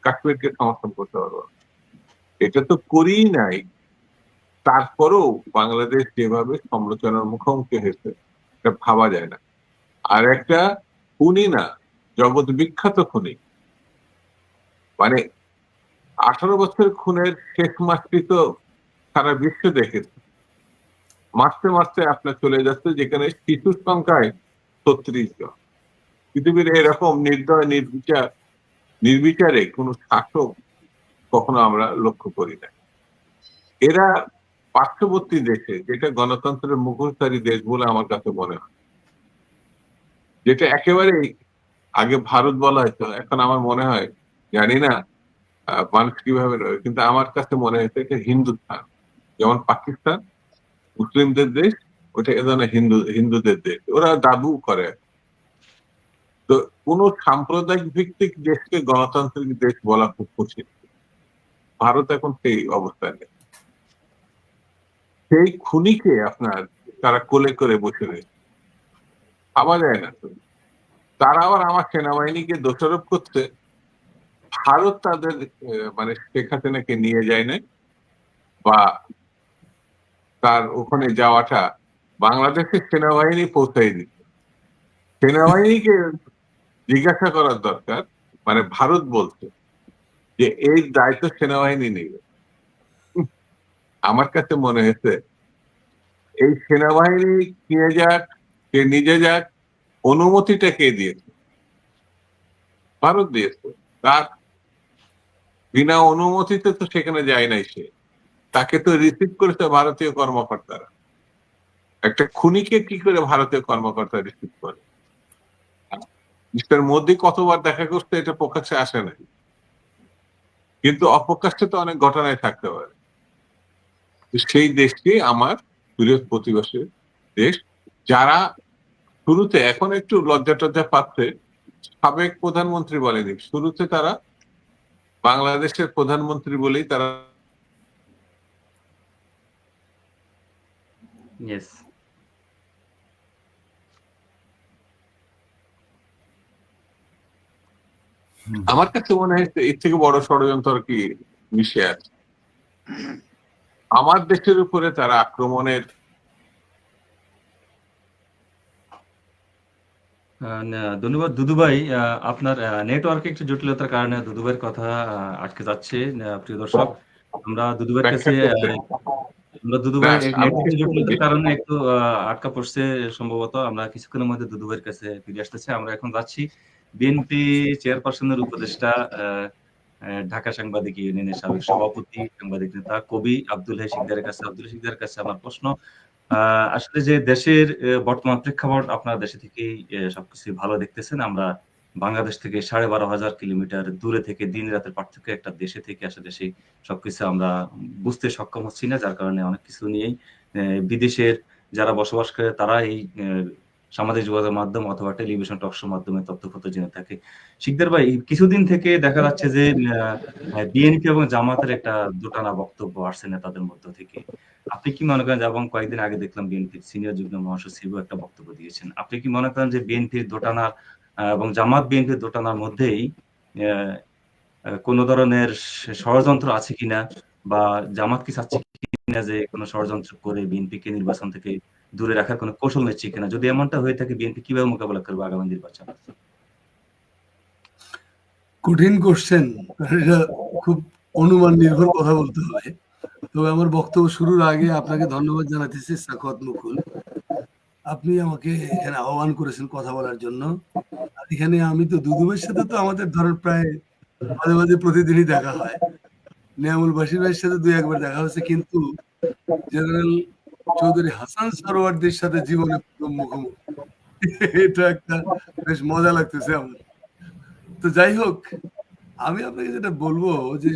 কাশ্মীরকে সমর্থন করতে পারবো না? এটা তো করিই নাই। তারপরেও বাংলাদেশ যেভাবে সমালোচনার মুখোমুখি হয়েছে, এটা ভাবা যায় না। আর একটা খুনি না, জগৎ বিখ্যাত খুনি, মানে 18 বছর খুনের শেষ মাসটি তো সারা বিশ্ব দেখেছে। মারতে মারতে আপনার চলে যাচ্ছে, যেখানে শিশুর সংখ্যায় 36 জন। পৃথিবীর এরকম নির্দয় নির্বিচারে কোন শাসক কখনো আমরা লক্ষ্য করি না। এরা পার্শ্ববর্তী দেশে, যেটা গণতন্ত্রের মুখোশধারী দেশ বলে আমার কাছে মনে হয়, যেটা একেবারেই আগে ভারত বলা হতো, এখন আমার মনে হয়, জানি না মানুষ কিভাবে রয়ে, কিন্তু আমার কাছে মনে হয়েছে এটা হিন্দুস্থান। যেমন পাকিস্তান মুসলিমদের দেশ, ওটা এ ধরনের হিন্দুদের দেশ, ওরা দাবু করে। তো কোন সাম্প্রদায়িক ভিত্তিক দেশকে গণতান্ত্রিক দেশ বলা খুব কঠিন। ভারত এখন সেই অবস্থায় নেই। সেই খুনিকে আপনার তারা কোলে করে বসে রয়েছে, ভাবা যায় না তো। তারা আবার আমার সেনাবাহিনীকে দোষারোপ করছে ভারত তাদের মানে শেখ হাসিনাকে নিয়ে যায় না, বা তার ওখানে যাওয়াটা বাংলাদেশের সেনাবাহিনী পৌঁছাই দিচ্ছে। সেনাবাহিনীকে জিজ্ঞাসা করার দরকার, মানে ভারত বলছে যে এই দায়িত্ব সেনাবাহিনী নেবে। আমার কাছে মনে হয়েছে এই সেনাবাহিনী নিয়ে যাক, কে নিজে যাক, অনুমতিটা কে দিয়েছে? ভারত দিয়েছে। তার বিনা অনুমতিতে তো সেখানে যায় নাই সে, তাকে তো রিসিভ করেছে ভারতীয় কর্মকর্তারা। একটা খুনিকে কি করে ভারতীয় কর্মকর্তা রিসিভ করে? মিস্টার মোদি কতবার দেখা করতে এটা প্রকাশ্যে আসে নাই, কিন্তু অপ্রকাশ্যে তো অনেক ঘটনায় থাকতে পারে। সেই দেশটি আমার প্রিয় প্রতিবেশী দেশ, যারা শুরুতে, এখন একটু লজ্জা টজ্জা পাচ্ছে, সাবেক প্রধানমন্ত্রী বলেনি, শুরুতে তারা বাংলাদেশের প্রধানমন্ত্রী বলেই তারা ইয়েস। আমার কাছে মনে হয় এর থেকে বড় ষড়যন্ত্র কি মিশে আছে। আমার দেশের উপরে তারা আক্রমণের ধন্যবাদ দুদু ভাই। আপনার নেটওয়ার্কে একটু জটিলতার কারণে দুদু ভাইয়ের কথা আটকে যাচ্ছে। প্রিয় দর্শক, আমরা দুদু ভাইয়ের কাছে ব্যাখ্যা করতে আমরা দুদু না, ভাই আমি নেটওয়ার্কে জটিলতার কারণে একটু আটকা পড়ছে সম্ভবত। আমরা কিছুক্ষণের মধ্যে দুদু ভাইয়ের কাছে ফিরে আসতেছি। আমরা এখন যাচ্ছি বিএনপি চেয়ারপারসনের উপদেষ্টা, ঢাকা সাংবাদিক ইউনিয়নের সাবেক সভাপতি, সাংবাদিক নেতা, কবি আব্দুল হাই শিকদারের কাছে। আব্দুল হাই শিকদারের কাছে আমার প্রশ্ন, আসলে যে দেশের বর্তমান প্রেক্ষাপট, আপনার দেশে থেকেই সবকিছু ভালো দেখতেছেন। আমরা বাংলাদেশ থেকে 12,500 কিলোমিটার দূরে থেকে দিন রাতের পার্থক্য একটা দেশে থেকে আসলে সেই সবকিছু আমরা বুঝতে সক্ষম হচ্ছি না, যার কারণে অনেক কিছু নিয়েই বিদেশের যারা বসবাস করে তারা এই সামাজিক যোগাযোগ মাধ্যম অথবা টেলিভিশন টকশোর মাধ্যমে তথ্যপত্র জেনে থাকে। শিকদার ভাই, কিছুদিন থেকে দেখা যাচ্ছে যে বিএনপি এবং জামাতের একটা দোটানা বক্তব্য আসছে নেতাদের মধ্য থেকে। আপনি কি মনে করেন, এবং কয়েকদিন আগে দেখলাম বিএনপির সিনিয়র যুগ্ম মহাসচিবও একটা বক্তব্য দিয়েছেন, আপনি কি মনে করেন যে বিএনপির দোটানার এবং জামাত বিএনপির দোটানার মধ্যেই কোন ধরনের ষড়যন্ত্র আছে কিনা, বা জামাত কি চাচ্ছে কিনা যে কোনো ষড়যন্ত্র করে বিএনপিকে নির্বাচন থেকে দূরে রাখার কোনো কৌশল নিচ্ছে কিনা? যদি এমনটা হয়ে থাকে, বিএনপি কিভাবে মোকাবেলা করবে আগামী নির্বাচন? কঠিন কোশ্চেন, এটা খুব অনুমান নির্ভর কথা বলতে হবে। তবে আমার বক্তব্য শুরুর আগে আপনাকে ধন্যবাদ জানাতেছি সাখাওয়াত মুকুল, আপনি আমাকে এখানে আহ্বান করেছেন কথা বলার জন্য। আর এখানে আমি তো দুদুবের সাথে তো আমাদের ধরেন প্রায় মাঝে মাঝে প্রতিদিনই দেখা হয়। নিয়ামুল বাশির ভাইয়ের সাথে 2-1 বার দেখা হয়েছে, কিন্তু জেনারেল চৌধুরী হাসান সরোয়ারদের সাথে জীবনে প্রথম মুখোমুখি। এটা একটা বেশ মজা লাগতেছে আমার। তো যাই হোক, আমি আপনাকে যেটা বলবো যে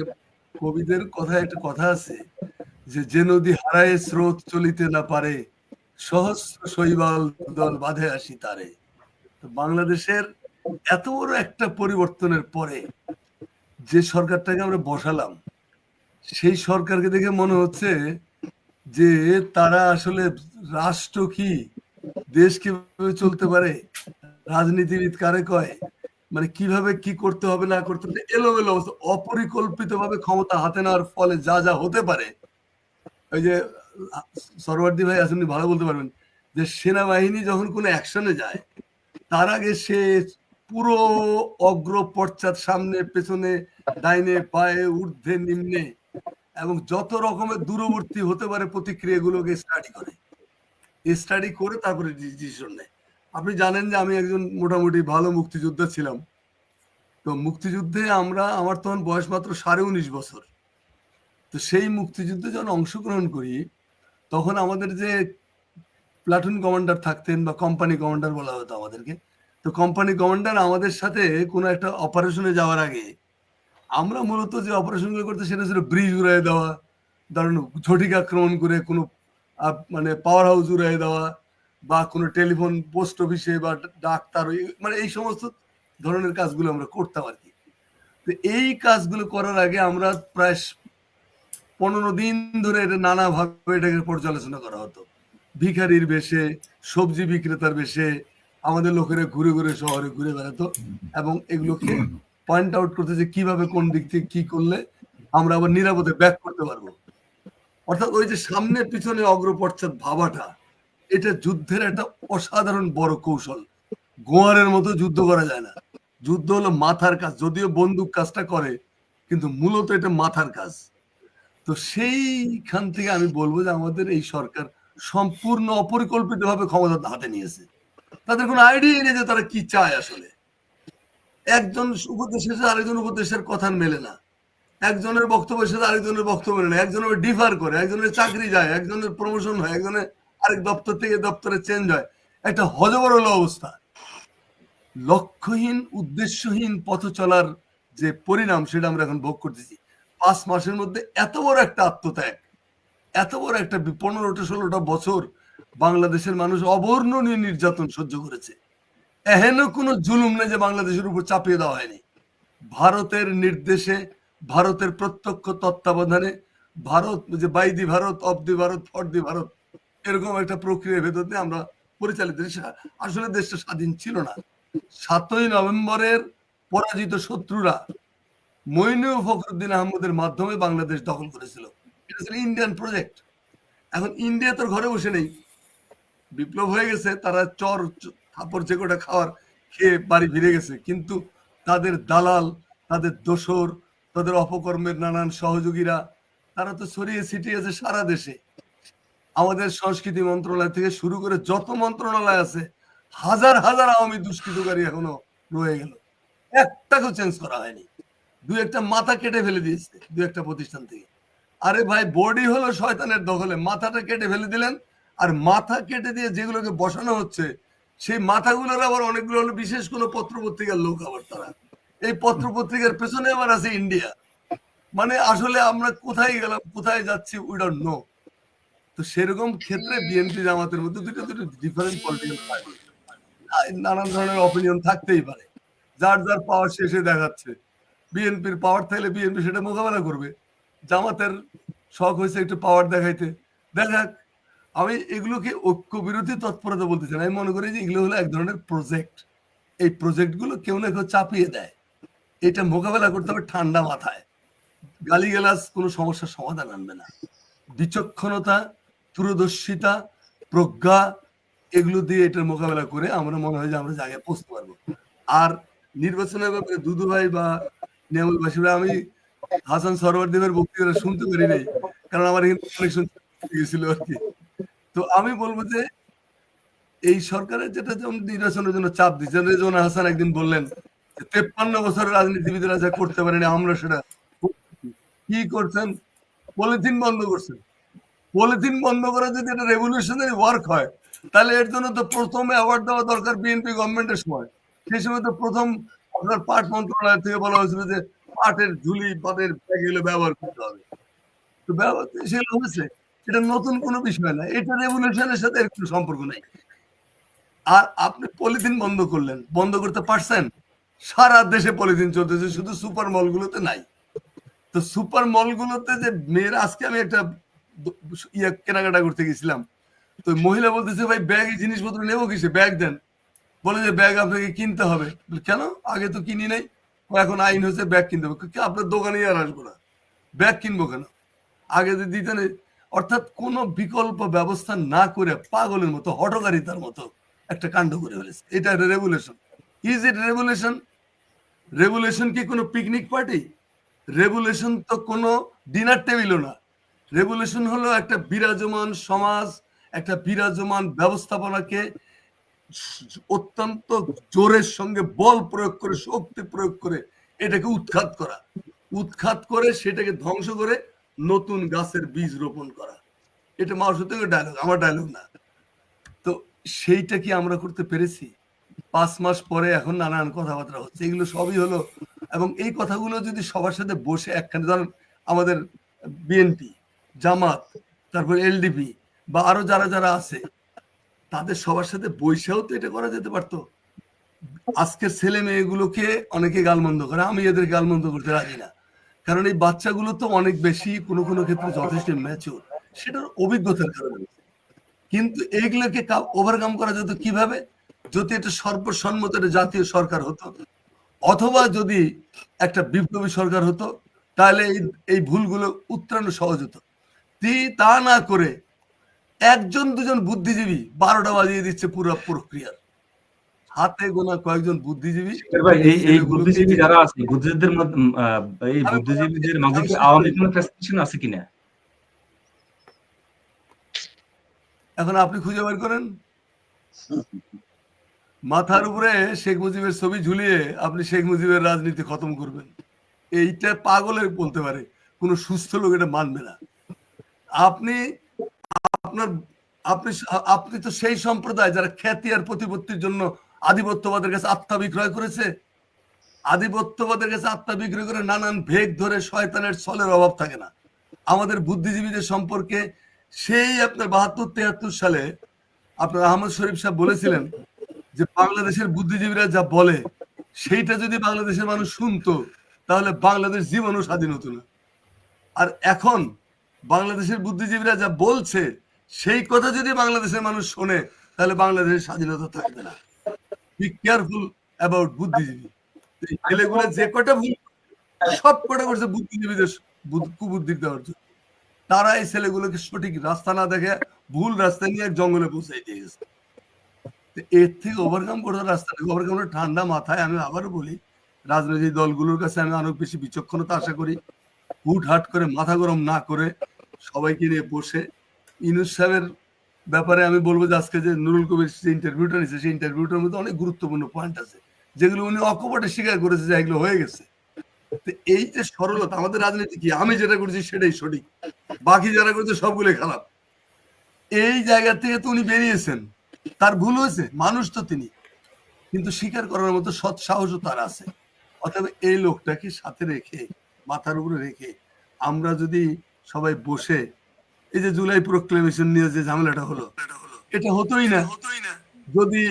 কবিদের কথায় একটা কথা আছে যে নদী হারায় স্রোত চলিতে না পারে, সহস্র শৈবাল দল বাঁধে আসি তারে। তো বাংলাদেশের এত বড় একটা পরিবর্তনের পরে যে সরকারটাকে আমরা বসালাম, সেই সরকারকে দেখে মনে হচ্ছে যে তারা আসলে রাষ্ট্র কি, দেশ কিভাবে চলতে পারে, রাজনীতিবিদ কারে কয়, মানে কিভাবে কি করতে হবে না করতে হবে, এলোমেলো অবস্থা, অপরিকল্পিত ভাবে ক্ষমতা হাতে নেওয়ার ফলে যা যা হতে পারে। ওই যে সরওয়ার্দী ভাই আসেন, ভালো বলতে পারবেন যে সেনাবাহিনী যখন কোনো অ্যাকশনে যায়, তার আগে সে পুরো অগ্র পশ্চাৎ, সামনে পেছনে, ডাইনে বায়ে, ঊর্ধ্বে নিম্নে এবং যত রকমের দূরবর্তী হতে পারে প্রতিক্রিয়াগুলোকে স্টাডি করে, স্টাডি করে তারপরে ডিসিশন নেয়। আপনি জানেন যে আমি একজন মোটামুটি ভালো মুক্তিযোদ্ধা ছিলাম। তো মুক্তিযুদ্ধে আমার তখন বয়স মাত্র 19.5 বছর। তো সেই মুক্তিযুদ্ধে যখন অংশগ্রহণ করি তখন আমাদের যে প্লাটুন কমান্ডার থাকতেন বা কোম্পানি কমান্ডার বলা হতো আমাদেরকে, তো কোম্পানি কমান্ডার আমাদের সাথে কোনো একটা অপারেশনে যাওয়ার আগে আমরা মূলত যে অপারেশনগুলো করতে সেটা ছিল ব্রিজ উড়াই দেওয়া, ধরুন ঝটিকা আক্রমণ করে কোনো মানে পাওয়ার হাউস উড়াই দেওয়া বা কোনো টেলিফোন পোস্ট অফিসে বা ডাক্তার, মানে এই সমস্ত ধরনের কাজগুলো আমরা করতাম আর কি। তো এই কাজগুলো করার আগে আমরা প্রায় 15 দিন ধরে এটা নানাভাবে এটাকে পর্যালোচনা করা হতো। ভিখারির বেশে, সবজি বিক্রেতার বেশে আমাদের লোকেরা ঘুরে ঘুরে শহরে ঘুরে বেড়াতো এবং এগুলোকে পয়েন্ট আউট করতে যে কিভাবে কোন দিক থেকে কি করলে আমরা আবার নিরাপদে ব্যাক করতে পারবো। অর্থাৎ ওই যে সামনে পিছনে অগ্রপশ্চাৎ ভাবাটা, এটা যুদ্ধের একটা অসাধারণ বড় কৌশল। গোয়ারের মতো যুদ্ধ করা যায় না। যুদ্ধ হলো মাথার কাজ, যদিও বন্দুক কাজটা করে, কিন্তু মূলত এটা মাথার কাজ। তো সেইখান থেকে আমি বলবো যে আমাদের এই সরকার সম্পূর্ণ অপরিকল্পিত ভাবে ক্ষমতা হাতে নিয়েছে। তাদের কোনো আইডিয়া নেই যে তারা কি চায় আসলে। একজন উপদেশের সাথে আরেকজন উপদেশের কথা মেলে না, একজনের বক্তব্যের সাথে আরেকজনের বক্তব্য মেলে না, একজনের ডিফার করে, একজনের চাকরি যায়, একজনের প্রমোশন হয়, একজনের আরেক দপ্তর থেকে দপ্তরে চেঞ্জ হয়, একটা হজবরল অবস্থা। লক্ষ্যহীন উদ্দেশ্যহীন পথ চলার যে পরিণাম সেটা আমরা এখন ভোগ করতেছি। 5 মাসের মধ্যে এত বড় একটা আত্মত্যাগ, এত বড় একটা 15-16টা বছর বাংলাদেশের মানুষ অবর্ণনীয় নির্যাতন সহ্য করেছে। এহেন কোনো জুলুম নেই যে বাংলাদেশের উপর চাপিয়ে দেওয়া হয়নি। ভারতের নির্দেশে, ভারতের প্রত্যক্ষ তত্ত্বাবধানে, ভারত যে by the Bharat, of the Bharat, for the Bharat, এরকম একটা প্রক্রিয়ার ভেতর দিয়ে আমরা পরিচালিত। আসলে দেশটা স্বাধীন ছিল না। 7ই নভেম্বরের পরাজিত শত্রুরা মইনুল ফখরুদ্দিন আহমদের মাধ্যমে বাংলাদেশ দখল করেছিল। এটা ছিল ইন্ডিয়ান প্রজেক্ট। এখন ইন্ডিয়া তোর ঘরে বসে নেই, বিপ্লব হয়ে গেছে, তারা চর থাপড় যে কোটা খাওয়ার খেয়ে বাড়ি ফিরে গেছে, কিন্তু তাদের দালাল, তাদের দোসর, তাদের অপকর্মের নানান সহযোগীরা তারা তো ছড়িয়ে ছিটিয়েছে সারা দেশে। আমাদের সংস্কৃতি মন্ত্রণালয় থেকে শুরু করে যত মন্ত্রণালয় আছে, হাজার হাজার আওয়ামী দুষ্কৃতকারী এখনো রয়ে গেল, একটাকেও চেঞ্জ করা হয়নি। 2-একটা মাথা কেটে ফেলে দিয়েছে 2-একটা প্রতিষ্ঠান থেকে। আরে ভাই, বডি হলো শয়তানের দখলে, মাথাটা কেটে ফেলে দিলেন। আর মাথা কেটে দিয়ে যেগুলোকে বসানো হচ্ছে সেই মাথাগুলোর আবার অনেকগুলো হলো বিশেষ কোনো পত্র পত্রিকার লোক, আবার তারা এই পত্র পত্রিকার পেছনে আবার আছে ইন্ডিয়া। মানে আসলে আমরা কোথায় গেলাম, কোথায় যাচ্ছি, উই ডোন্ট নো। তো সেরকম ক্ষেত্রে বিএনপি জামাতের মধ্যে দুটো ডিফারেন্ট পলিটিক্যাল পার্টি, নানান ধরনের অপিনিয়ন থাকতেই পারে, যার যার পাওয়ার শেষে দেখাচ্ছে। বিএনপির পাওয়ার থাকলে বিএনপি সেটা মোকাবেলা করবে, জামাতের শখ হয়েছে একটু পাওয়ার দেখাইতে, দেখাক। আমি এগুলোকে ঐক্য বিরোধী তৎপরতা বলতেছি না, আমি মনে করি যে এগুলো হলো এক ধরনের প্রজেক্ট। এই প্রজেক্ট গুলো কেউ না কেউ চাপিয়ে দেয়, এটা মোকাবেলা করতে হবে ঠান্ডা মাথায়। গালিগালাজ কোনো সমস্যার সমাধান আনবে না। বিচক্ষণতা, দূরদর্শিতা, প্রজ্ঞা, এগুলো দিয়ে এটার মোকাবেলা করে আমরা মনে হয় যে আমরা জায়গায় পৌঁছতে পারবো। আর নির্বাচনের ব্যাপারে দুদু ভাই বা নেমলবাসী, আমি হাসান সরোয়ার দেবের বক্তৃতা শুনতে পারি নাই, কারণ আমার এখানে কানেকশন গেছিল আর কি। তো আমি বলবো যে এই সরকারের যেটা যেমন নির্বাচনের জন্য চাপ দিচ্ছে, রেজওয়ানা হাসান একদিন বললেন 53 বছরের রাজনীতিবিদরা যা করতে পারেনি আমরা সেটা কি করছেন, পলিথিন বন্ধ করছেন। পলিথিন বন্ধ করা যদি এটা রেভলিউশনারি ওয়ার্ক হয়, তাহলে এর জন্য তো প্রথমে অ্যাওয়ার্ড দেওয়া দরকার বিএনপি গভর্নমেন্টের সময়। সেই সময় তো প্রথম আপনার পাট মন্ত্রণালয় থেকে বলা হয়েছিল যে পাটের ঝুলি, পাটের ব্যাগ এগুলো ব্যবহার করতে হবে। তো ব্যবহার সেগুলো হয়েছে, এটা নতুন কোনো বিষয় না, এটা রেভলিউশনের সাথে এর কোনো সম্পর্ক নাই। আর আপনি পলিথিন বন্ধ করলেন, বন্ধ করতে পারছেন? সারা দেশে পলিথিন চলতেছে, শুধু সুপার মলগুলোতে নাই। তো সুপার মলগুলোতে যে মেয়েরা, আজকে আমি একটা কেনাকাটা করতে গেছিলাম, তো মহিলা বলতেছে ভাই ব্যাগে জিনিসপত্র নেবো কিসে, ব্যাগ দেন। বলে যে ব্যাগ আপনাকে কিনতে হবে। কেন, আগে তো কিনি নাই। এখন আইন হচ্ছে ব্যাগ কিনতে হবে। আপনার দোকানে আর আসবো না, ব্যাগ কিনবো কেন, আগে তো দিতে নেই। অর্থাৎ কোনো বিকল্প ব্যবস্থা না করে পাগলের মতো, হঠকারিতার মতো একটা কাণ্ড করে ফেলেছে। এটা একটা regulation. Is it revolution? Revolution কি কোনো পিকনিক পার্টি? রেভলিউশন তো কোনো ডিনার টেবিলও না। রেভলিউশন হলো একটা বিরাজমান সমাজ, একটা বিরাজমান ব্যবস্থাপনাকে অত্যন্ত জোরের সঙ্গে বল প্রয়োগ করে, শক্তি প্রয়োগ করে এটাকে উৎখাত করা, উৎখাত করে সেটাকে ধ্বংস করে নতুন গাছের বীজ রোপণ করা। এটা মাও সত্যি ডায়লগ, আমার ডায়লগ না। তো সেইটা কি আমরা করতে পেরেছি? 5 মাস পরে এখন নানান কথাবার্তা হচ্ছে, এগুলো সবই হলো। এবং এই কথাগুলো যদি সবার সাথে বসে একখানে, ধরেন আমাদের বিএনপি, জামাত, তারপর এলডিপি বা আরো যারা যারা আছে, তাদের সবার সাথে বৈশাও তো এটা করা যেতে পারতো। আজকের ছেলে মেয়েগুলোকে অনেকে গালমন্দ করে, আমি এদের গালমন্দ করতে রাজি না। কারণ এই বাচ্চাগুলো তো অনেক বেশি কোনো কোনো ক্ষেত্রে যথেষ্ট ম্যাচিউর, সেটার অভিজ্ঞতার কারণে। কিন্তু এইগুলোকে ওভারকাম করা যেত কিভাবে? যদি এটা সর্বসম্মত একটা জাতীয় সরকার হতো, অথবা যদি একটা বিপ্লবী সরকার হতো, তাহলে এই ভুলগুলো উত্তরানো সহজ হতো। তা না করে একজন দুজন বুদ্ধিজীবী 12টা বাজিয়ে দিচ্ছে পুরো প্রক্রিয়ার। হাতে গোনা কয়েকজন বুদ্ধিজীবী। ভাই, এই বুদ্ধিজীবী যারা আছে, বুদ্ধিজীবীদের মধ্যে এই বুদ্ধিজীবীদের মাঝে কি আওয়ামী কোনো প্রেসক্রিপশন আছে কিনা? এখন আপনি খুঁজে বের করেন। মাথার উপরে শেখ মুজিবের ছবি ঝুলিয়ে আপনি শেখ মুজিবের রাজনীতি খতম করবেন, এইটা পাগলের বলতে পারে, কোনো সুস্থ লোক এটা মানবে না। আপনি আপনার আপনি আপনি তো সেই সম্প্রদায় যারা খ্যাতি আর প্রতিপত্তির জন্য আধিপত্যবাদের কাছে আত্মা বিক্রয় করেছে। আধিপত্যবাদের কাছে আত্মা বিক্রয় করে নানান ভেগ ধরে শয়তানের ছলের অভাব থাকে না। আমাদের বুদ্ধিজীবীদের সম্পর্কে সেই আপনার 72-73 সালে আপনার আহমদ শরীফ সাহেব বলেছিলেন যে বাংলাদেশের বুদ্ধিজীবীরা যা বলে সেইটা যদি বাংলাদেশের মানুষ শুনতো তাহলে বাংলাদেশ জীবনও স্বাধীন হতো না। আর এখন বাংলাদেশের বুদ্ধিজীবীরা যা বলছে সেই কথা যদি বাংলাদেশের মানুষ শোনে তাহলে বাংলাদেশের স্বাধীনতা থাকবে না। বি কেয়ারফুল অ্যাবাউট বুদ্ধিজীবী। ছেলেগুলো যে কটা ভুল সব কটা করছে বুদ্ধিজীবীদের কুবুদ্ধি দেওয়ার জন্য। তারা এই ছেলেগুলোকে সঠিক রাস্তা না দেখে ভুল রাস্তা নিয়ে জঙ্গলে পৌঁছাই দিয়ে গেছে। এর থেকে ওভারকাম করার রাস্তা নেই। ওভারকাম ঠান্ডা মাথায়, আমি আবারও বলি, রাজনৈতিক দলগুলোর কাছে আমি অনেক বেশি বিচক্ষণতা আশা করি। হুটহাট করে মাথা গরম না করে সবাইকে নিয়ে বসে, ইউনূস সাহেবের ব্যাপারে আমি বলবো যে আজকে যে নুরুল কবির যে ইন্টারভিউটা নিচ্ছে, সেই ইন্টারভিউটার মধ্যে অনেক গুরুত্বপূর্ণ পয়েন্ট আছে যেগুলো উনি অকপটে স্বীকার করেছে যে এগুলো হয়ে গেছে। এই যে সরলতা, আমাদের রাজনীতি কি, আমি যেটা করছি সেটাই সঠিক, বাকি যারা করছে সবগুলো খারাপ, এই জায়গা থেকে তো উনি বেরিয়েছেন। তার ভুল হয়েছে, মানুষ তো তিনি, কিন্তু স্বীকার করার মতো সৎ সাহসও তার আছে। অতএব এই লোকটাকে সাথে রেখে, মাথার উপরে রেখে আমরা যদি সবাই বসে, এই যে জুলাই প্রোক্লেমেশন নিয়ে যে ঝামেলাটা হলো, এটা হতোই না যদি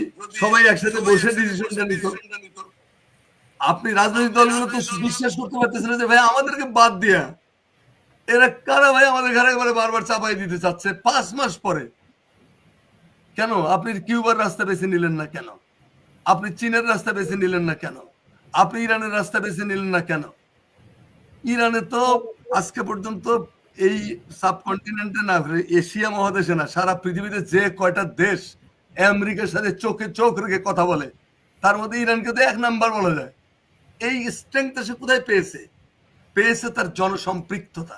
সবাই একসাথে বসে ডিসিশনটা নিত। আপনি রাজনৈতিক দলগুলো তো বিশ্বাস করতে পারতেছেন যে ভাই আমাদেরকে বাদ দিয়া এরা কারা ভাই আমাদের ঘরে ঘরে বারবার চাপাই দিতে চাচ্ছে 5 মাস পরে। কেন আপনি কিউবার রাস্তা বেছে নিলেন না? কেন আপনি চীনের রাস্তা বেছে নিলেন না? কেন আপনি ইরানের রাস্তা বেছে নিলেন না? কেন ইরানে তো আজকে পর্যন্ত এই সাবকন্টিনেন্টে না, এশিয়া মহাদেশে না, সারা পৃথিবীতে যে কয়টা দেশ আমেরিকার সাথে চোখে চোখ রেখে কথা বলে তার মধ্যে ইরানকে তো 1 নাম্বার বলা যায়। এই স্ট্রেংথ সে কোথায় পেয়েছে? পেয়েছে তার জনসম্পৃক্ততা,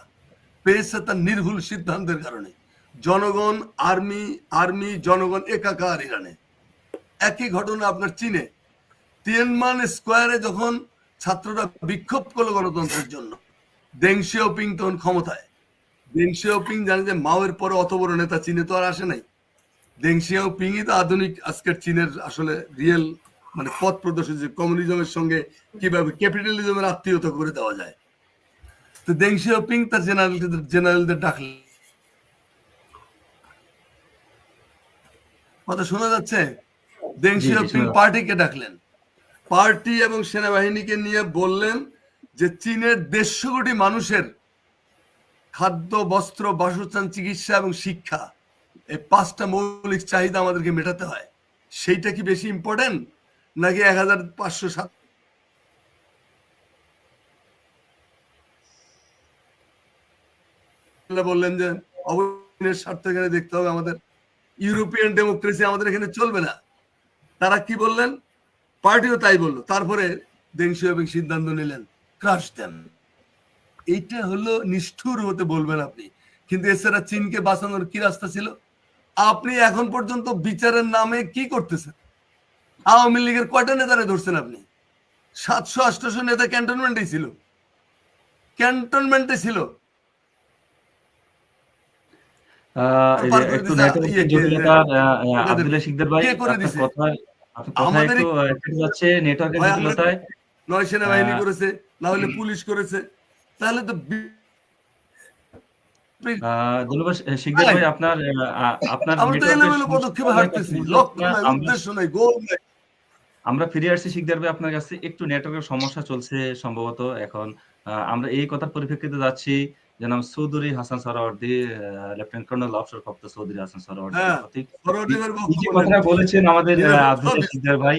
পেয়েছে তার নির্ভুল সিদ্ধান্তের কারণে। জনগণ, আর্মি জনগণ একাকার ইরানে। একই ঘটনা আপনার চীনে, তিয়েনমান স্কোয়ারে যখন ছাত্ররা বিক্ষোভ করলো গণতন্ত্রের জন্য, দেং শিয়াওপিং তখন ক্ষমতায়। দেং শিয়াওপিং জানে যে মাওয়ের পরে অত বড় নেতা চীনে তো আর আসে নাই। দেং শিয়াওপিংই তো আধুনিক আজকের চীনের আসলে রিয়েল মানে পথ প্রদর্শক, যে কমিউনিজমের সঙ্গে কিভাবে ক্যাপিটালিজমের আত্মীয়তা করে দেওয়া যায়। তো দেং শিয়াওপিং তার জেনারেলদের ডাকলেন, কথা শোনা যাচ্ছে? দেং শিয়াওপিং পার্টিকে ডাকলেন, পার্টি এবং সেনাবাহিনীকে নিয়ে বললেন যে চীনের 150 কোটি মানুষের খাদ্য, বস্ত্র, বাসস্থান, চিকিৎসা এবং শিক্ষা, এই 5টা মৌলিক চাহিদা আমাদেরকে মেটাতে হয়। সেইটা কি বেশি ইম্পর্টেন্ট নাকি 1507 বললেন যে অবস্থানের স্বার্থ এখানে দেখতে হবে আমাদের, ইউরোপিয়ান ডেমোক্রেসি আমাদের এখানে চলবে না। তারা কি বললেন? পার্টিও তাই বললো, তারপরে দেং শিয়াওপিং সিদ্ধান্ত নিলেন ক্রাশ দেন। এইটা হলো নিষ্ঠুর হতে বলবেন আপনি, কিন্তু এছাড়া চীনকে বাঁচানোর কি রাস্তা ছিল? আপনি এখন পর্যন্ত বিচারের নামে কি করতেছেন? আওয়ামী লীগের কয়টা নেতারে ধরছেন আপনি? 700-800 নেতা ক্যান্টনমেন্টে ছিল, ক্যান্টনমেন্টে ছিল। এই যে পার করে একটু দিছে নেটওয়ার্কের জটিলতা, আব্দুল্লাহ শিকদার ভাই, কে করে আপনার দিছে? কথায় আমাদের একটু কেটে যাচ্ছে নেটওয়ার্কের হয় আমরা জটিলতায়। নয় সেনাবাহিনী আহ, করেছে, না হলে পুলিশ করেছে, তাহলে তো ধন্যবাদ শিকদার ভাই, আপনার আপনার আমরা তো নেটওয়ার্কের এলোমেলো সমস্যার পদক্ষেপে কারণে কথা হাঁটতেছি, বলতে পারছি লক্ষ্য না। নাই, আমরা উদ্দেশ্য নাই, গোল নাই। আমরা ফিরে আসছি শিকদার ভাই আপনার কাছে। একটু নেটওয়ার্কের সমস্যা চলছে সম্ভবত এখন। আমরা এই কথার পরিপ্রেক্ষিতে যাচ্ছি জনাব চৌধুরী হাসান সোহরাওয়ার্দী, লেফটেন্যান্ট কর্নেল অবসরপ্রাপ্ত চৌধুরী হাসান সোহরাওয়ার্দীর হ্যাঁ, প্রতি। ফরওয়ার্ডিংয়ের এই যে বক্তব্য নেন। কথাটা বলেছেন আমাদের এভাবে আব্দুল্লাহ শিকদার ভাই,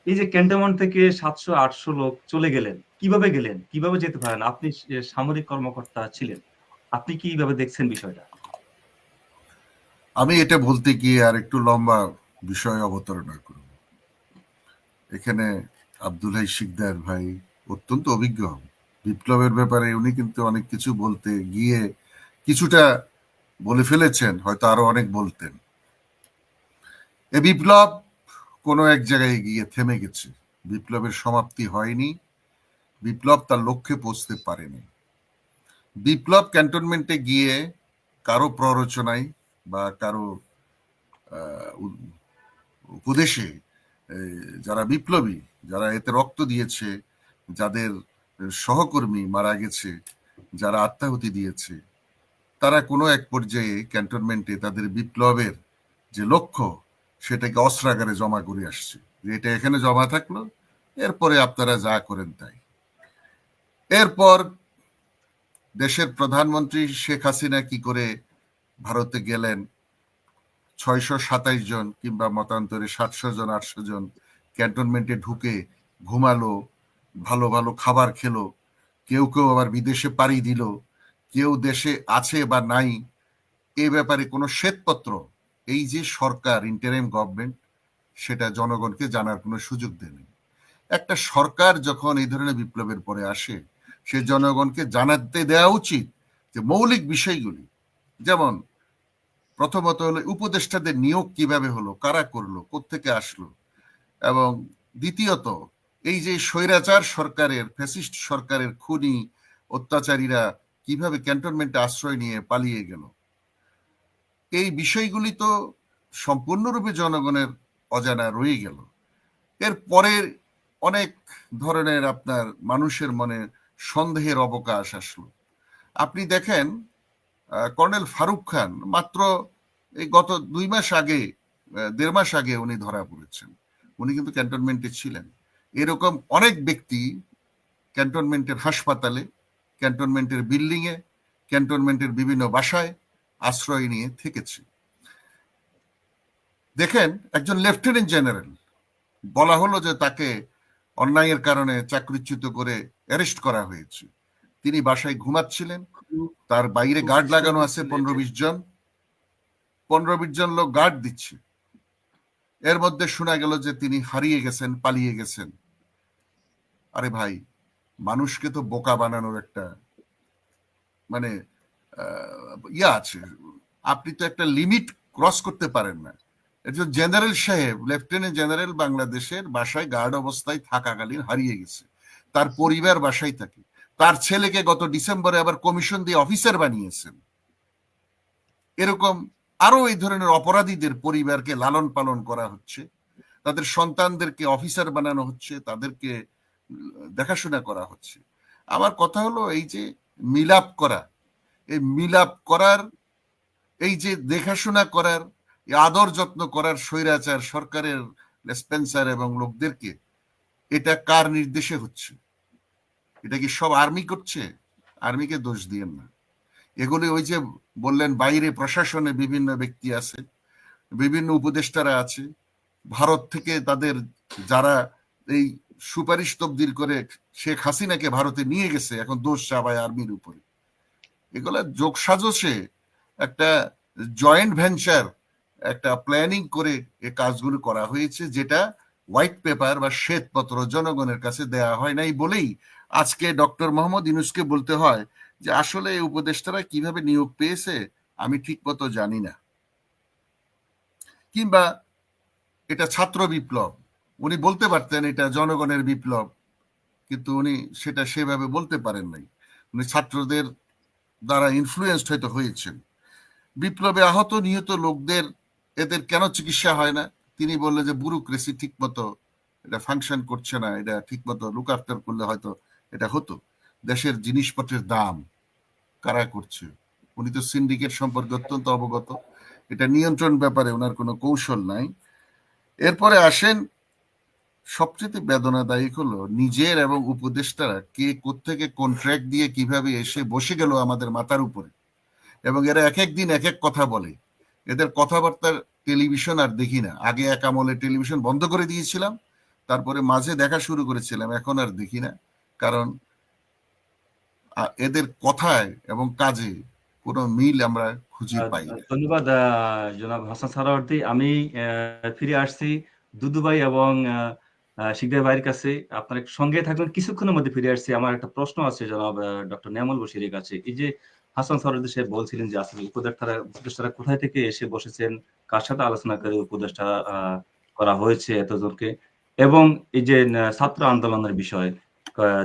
এই যে ক্যান্টনমেন্ট থেকে 700-800 লোক চলে গেলেন, কিভাবে গেলেন? কিভাবে যেতে পারেন? আপনি সামরিক কর্মকর্তা ছিলেন। আপনি কিভাবে দেখছেন বিষয়টা? আমি এটা বলতে গিয়ে আর একটু লম্বা বিষয় অবতারণা করব। এখানে আব্দুল্লাহ শিকদার ভাই অত্যন্ত অভিজ্ঞ, বিপ্লবের ব্যাপারে উনি কিন্তু অনেক কিছু বলতে গিয়ে কিছুটা বলে ফেলেছেন, হয়তো আরো অনেক বলতেন। এ বিপ্লব কোনো এক জায়গায় গিয়ে থেমে গেছে, বিপ্লবের সমাপ্তি হয়নি, বিপ্লব তার লক্ষ্যে পৌঁছতে পারেনি। বিপ্লব ক্যান্টনমেন্টে গিয়ে কারো প্ররোচনায় বা কারো উপদেশে যারা বিপ্লবী, যারা এতে রক্ত দিয়েছে, যাদের সহকর্মী মারা গেছে, যারা আত্মাহুতি দিয়েছে, তারা কোনো এক পর্যায়ে ক্যান্টনমেন্টে তাদের বিপ্লবের যে লক্ষ্য সেটাকে অস্ত্রাগারে জমা করে আসছে, যে এটা এখানে জমা থাকলো, এরপরে আপনারা যা করেন তাই। এরপর দেশের প্রধানমন্ত্রী শেখ হাসিনা কি করে ভারতে গেলেন, 627 জন কিংবা মতান্তরে 700 জন 800 জন ক্যান্টনমেন্টে ঢুকে ঘুমালো, ভালো ভালো খাবার খেলো, কেউ কেউ আবার বিদেশে পাড়ি দিল, কেউ দেশে আছে বা নাই এ ব্যাপারে কোনো শ্বেতপত্র এই যে সরকার ইন্টারিম গভর্নমেন্ট সেটা জনগণকে জানার কোনো সুযোগ দেয়নি। একটা সরকার যখন এই ধরনের বিপ্লবের পরে আসে, সে জনগণকে জানাতে দেওয়া উচিত যে মৌলিক বিষয়গুলি, যেমন প্রথমত হলো উপদেষ্টাদের নিয়োগ কিভাবে হলো, কারা করলো, কোত্থেকে আসলো, এবং দ্বিতীয়ত এই যে স্বৈরাচার সরকারের, ফ্যাসিস্ট সরকারের খুনি অত্যাচারীরা কিভাবে ক্যান্টনমেন্টে আশ্রয় নিয়ে পালিয়ে গেল, এই বিষয়গুলি তো সম্পূর্ণরূপে জনগণের অজানা রয়ে গেল। এর পরের অনেক ধরনের আপনার মানুষের মনে সন্দেহের অবকাশ আসলো। আপনি দেখেন কর্নেল ফারুক খান মাত্র এই গত 2 মাস আগে, 1.5 মাস আগে উনি ধরা পড়েছেন, উনি কিন্তু ক্যান্টনমেন্টে ছিলেন। এরকম অনেক ব্যক্তি ক্যান্টনমেন্টের হাসপাতালে, ক্যান্টনমেন্টের বিল্ডিং এ, ক্যান্টনমেন্টের বিভিন্ন বাসায় আশ্রয় নিয়ে থেকেছে। দেখেন একজন লেফটেন্যান্ট জেনারেল, বলা হলো যে তাকে অন্যায়ের কারণে চাকরিচ্যুত করে অ্যারেস্ট করা হয়েছে, তিনি বাসায় ঘুমাচ্ছিলেন, তার বাইরে গার্ড লাগানো আছে 15-20 জন, 15-20 জন লোক গার্ড দিচ্ছে। এর মধ্যে শোনা গেল যে তিনি হারিয়ে গেছেন, পালিয়ে গেছেন। আরে ভাই, মানুষকে তো বোকা বানানোর একটা মানে ইয়া আছে, আপনি তো একটা লিমিট ক্রস করতে পারেন না। একজন জেনারেল সাহেব, লেফটেন্যান্ট জেনারেল বাংলাদেশের বাসায় গার্ড অবস্থায় থাকাকালীন হারিয়ে গেছে, তার পরিবার বাসায় থাকে, তার ছেলেকে গত ডিসেম্বরে আবার কমিশন দিয়ে অফিসার বানিয়েছেন। এরকম আরো এই ধরনের অপরাধীদের পরিবারকে লালন পালন করা হচ্ছে, তাদের সন্তানদেরকে অফিসার বানানো হচ্ছে, তাদেরকে দেখাশোনা করা হচ্ছে। আমার কথা হলো এই যে মিলাপ করা, এই মিলাপ করার, এই যে দেখাশোনা করার, আদর যত্ন করার স্বৈরাচার সরকারের স্পেন্সার এবং লোকদেরকে, এটা কার নির্দেশে হচ্ছে? এটা কি সব আর্মি করছে? আর্মিকে দোষ দিয়েন না। এগুলি ওই যে বললেন বাইরে প্রশাসনে বিভিন্ন ব্যক্তি আছে, বিভিন্ন উপদেষ্টারা আছে, ভারত থেকে তাদের যারা এই সুপারিশ তবদিল করে শেখ হাসিনাকে ভারতে নিয়ে গেছে, এখন দোষ চাপায় আর্মির উপরে। এগুলা যোগসাজশে একটা জয়েন্ট ভেঞ্চার, একটা প্ল্যানিং করে এই কাজগুলো করা হয়েছে, যেটা হোয়াইট পেপার বা শ্বেতপত্র জনগণের কাছে দেয়া হয় নাই বলেই আজকে ডক্টর মোহাম্মদ ইউনূসকে বলতে হয় যে আসলে এই উপদেষ্টারা কিভাবে নিয়োগ পেয়েছে আমি ঠিক মতো জানি না, কিংবা এটা ছাত্র বিপ্লব, উনি বলতে পারতেন এটা জনগণের বিপ্লব, কিন্তু উনি সেটা সেভাবে বলতে পারেন নাই। উনি ছাত্রদের দ্বারা ইনফ্লুয়েন্সড হয়তো হয়েছেন। বিপ্লবে আহত নিহত লোকদের এদের কেন চিকিৎসা হয় না? তিনি বললেন যে ব্যুরোক্রেসি ঠিক মতো এটা ফাংশন করছে না, এটা ঠিক মতো লুক আফটার করলে হয়তো এটা হতো। দেশের জিনিসপত্রের দাম কারা করছে? উনি তো সিন্ডিকেট সম্পর্কে অত্যন্ত অবগত, এটা নিয়ন্ত্রণ ব্যাপারে ওনার কোনো কৌশল নাই। এরপরে আসেন সবচেয়ে বেদনাদায়ক হলো নিজের এবং উপদেষ্টারা কে কোত্থেকে কন্ট্রাক্ট দিয়ে কিভাবে এসে বসে গেল আমাদের মাথার উপরে, এবং এরা এক এক দিন এক এক কথা বলে। এদের কথাবার্তার টেলিভিশন আর দেখি না। আগে এক আমলে টেলিভিশন বন্ধ করে দিয়েছিলাম, তারপরে মাঝে দেখা শুরু করেছিলাম, এখন আর দেখি না, কারণ এদের কথায় এবং কাজে কোনো মিল আমরা খুঁজে পাই না। ধন্যবাদ জনাব হাসান সারাওয়ার্দী। আমি ফিরে আসছি দুদুভাই এবং শিকদার ভাইয়ের কাছে। আপনার সঙ্গে থাকবেন, কিছুক্ষণের মধ্যে ফিরে আসছি। আমার একটা প্রশ্ন আছে জনাব ডক্টর নিয়ামুল বশিরের কাছে। এই যে হাসান সারাওয়ার্দী সাহেব বলছিলেন যে আসলে উপদেষ্টারা কোথায় থেকে এসে বসেছেন, কার সাথে আলোচনা করে উপদেষ্টা করা হয়েছে এতজনকে, এবং এই যে ছাত্র আন্দোলনের বিষয়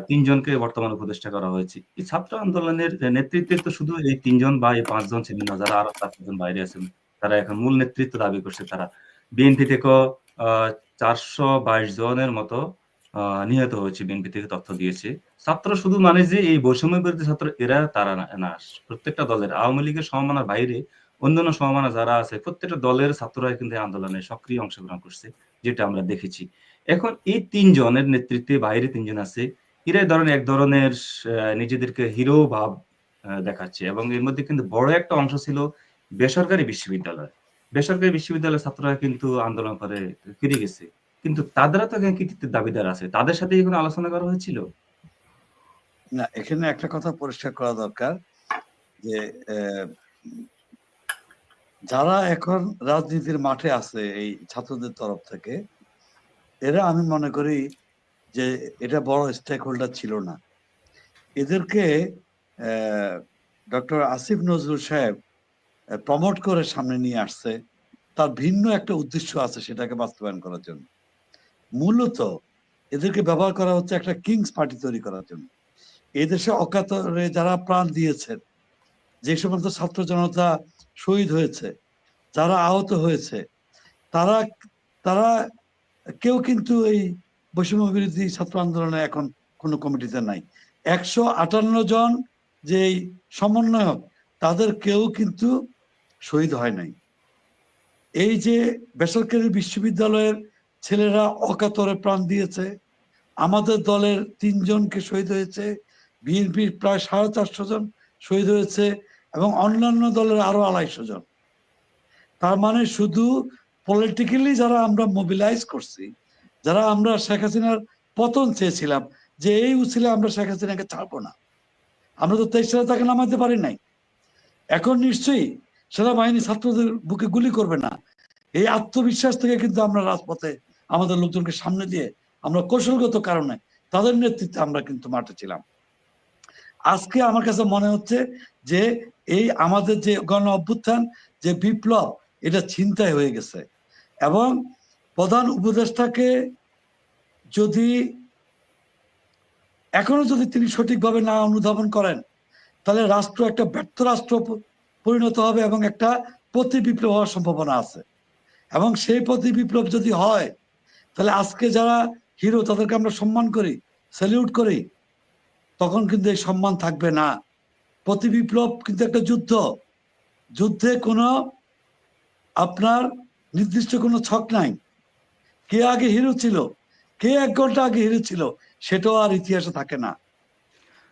3 জনকে বর্তমান উপদেষ্টা করা হয়েছে। এই ছাত্র আন্দোলনের নেতৃত্বে তো শুধু এই 3 জন বা এই 5 জন ছিলেন না, যারা আরো 4 জন বাইরে আছেন, তারা এখন মূল নেতৃত্ব দাবি করছে। তারা বিএনপি থেকেও 422 জনের মতো নিহত হয়েছে, বিএনপি থেকে তথ্য দিয়েছে। ছাত্র শুধু মানে যে এই বৈষম্য বিরোধী ছাত্র এরা তারা না, প্রত্যেকটা দলের, আওয়ামী লীগের সমমানার বাইরে অন্যান্য সমমানা যারা আছে প্রত্যেকটা দলের ছাত্ররা কিন্তু এই আন্দোলনে সক্রিয় অংশগ্রহণ করছে, যেটা আমরা দেখেছি। এখন এই 3 জনের নেতৃত্বে বাইরে 3 জন আছে, এরা এক ধরনের নিজেদেরকে হিরো ভাব দেখাচ্ছে, এবং এর মধ্যে কিন্তু বড় একটা অংশ ছিল বেসরকারি বিশ্ববিদ্যালয়। বেসরকারি বিশ্ববিদ্যালয়ের ছাত্ররা কিন্তু আন্দোলন করে ফিরে গেছে, কিন্তু তাদেরও তো কৃতিত্বের দাবিদার আছে, তাদের সাথে কোনো আলোচনা করা হয়েছিল না? এখানে একটা কথা পরিষ্কার করা দরকার যে যারা এখন রাজনীতির মাঠে আছে এই ছাত্রদের তরফ থেকে, এরা আমি মনে করি যে এটা বড় স্টেক হোল্ডার ছিল না। এদেরকে ডক্টর আসিফ নজরুল সাহেব প্রমোট করে সামনে নিয়ে আসছে, তার ভিন্ন একটা উদ্দেশ্য আছে সেটাকে বাস্তবায়ন করার জন্য। মূলত এদেরকে ব্যবহার করা হচ্ছে একটা কিংস পার্টি তৈরি করার জন্য। এই দেশে অকাতরে যারা প্রাণ দিয়েছেন, যে সমস্ত ছাত্র জনতা শহীদ হয়েছে, যারা আহত হয়েছে, তারা তারা কেউ কিন্তু এই বৈষম্য বিরোধী ছাত্র আন্দোলনে এখন কোনো কমিটিতে নাই। 158 জন যে সমন্বয়ক, তাদের কেউ কিন্তু শহীদ হয় নাই। এই যে বেসরকারি বিশ্ববিদ্যালয়ের ছেলেরা অকাতরে প্রাণ দিয়েছে, আমাদের দলের 3 জনকে শহীদ হয়েছে, বিএনপির প্রায় 450 জন শহীদ হয়েছে, এবং অন্যান্য দলের আরো 250 জন। তার মানে শুধু পলিটিক্যালি যারা আমরা মোবিলাইজ করছি, যারা আমরা শেখ হাসিনার পতন চেয়েছিলাম, যে এই উচিলে আমরা শেখ হাসিনাকে ছাড়বো না, আমরা তো 23 সালে তাকে নামাতে পারি নাই। এখন নিশ্চয়ই সেনাবাহিনী ছাত্রদের বুকে গুলি করবে না, এই আত্মবিশ্বাস থেকে কিন্তু আমরা রাজপথে আমাদের লোকজনকে সামনে দিয়ে আমরা কৌশলগত কারণে তাদের নেতৃত্বে আমরা কিন্তু মাঠে ছিলাম। আজকে আমার কাছে মনে হচ্ছে যে এই আমাদের যে গণ অভ্যুত্থান, যে বিপ্লব, এটা ছিনতাই হয়ে গেছে। এবং প্রধান উপদেষ্টাকে যদি এখনো যদি তিনি সঠিকভাবে না অনুধাবন করেন, তাহলে রাষ্ট্র একটা ব্যর্থ রাষ্ট্র পরিণত হবে এবং একটা প্রতি বিপ্লব হওয়ার সম্ভাবনা আছে। এবং সেই প্রতি বিপ্লব যদি হয়, তাহলে আজকে যারা হিরো তাদেরকে আমরা সম্মান করি, স্যালিউট করি, তখন কিন্তু এই সম্মান থাকবে না। প্রতি বিপ্লব কিন্তু একটা যুদ্ধ, যুদ্ধে কোনো আপনার নির্দিষ্ট কোনো ছক নাই। কে আগে হিরো ছিল, কে 1 ঘন্টা আগে হিরো ছিল, সেটাও আর ইতিহাসে থাকে না।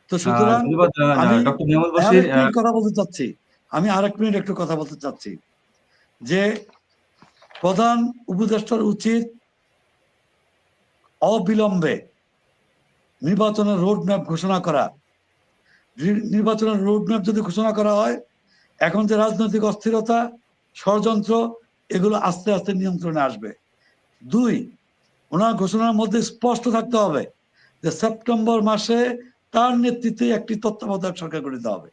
তো সুতরাং ধন্যবাদ আমি ডক্টর নিয়ামুল বশির। আরেক মিনিট কথা বলতে চাচ্ছি, একটু কথা বলতে চাচ্ছি যে প্রধান উপদেষ্টার উচিত অবিলম্বে নির্বাচনের রোড ম্যাপ ঘোষণা করা। নির্বাচনের রোড ম্যাপ যদি ঘোষণা করা হয়, এখন যে রাজনৈতিক অস্থিরতা, ষড়যন্ত্র, এগুলো আস্তে আস্তে নিয়ন্ত্রণে আসবে। 2, ওনার ঘোষণার মধ্যে স্পষ্ট থাকতে হবে যে সেপ্টেম্বর মাসে তার নেতৃত্বে একটি তত্ত্বাবধায়ক সরকার গঠিত হবে।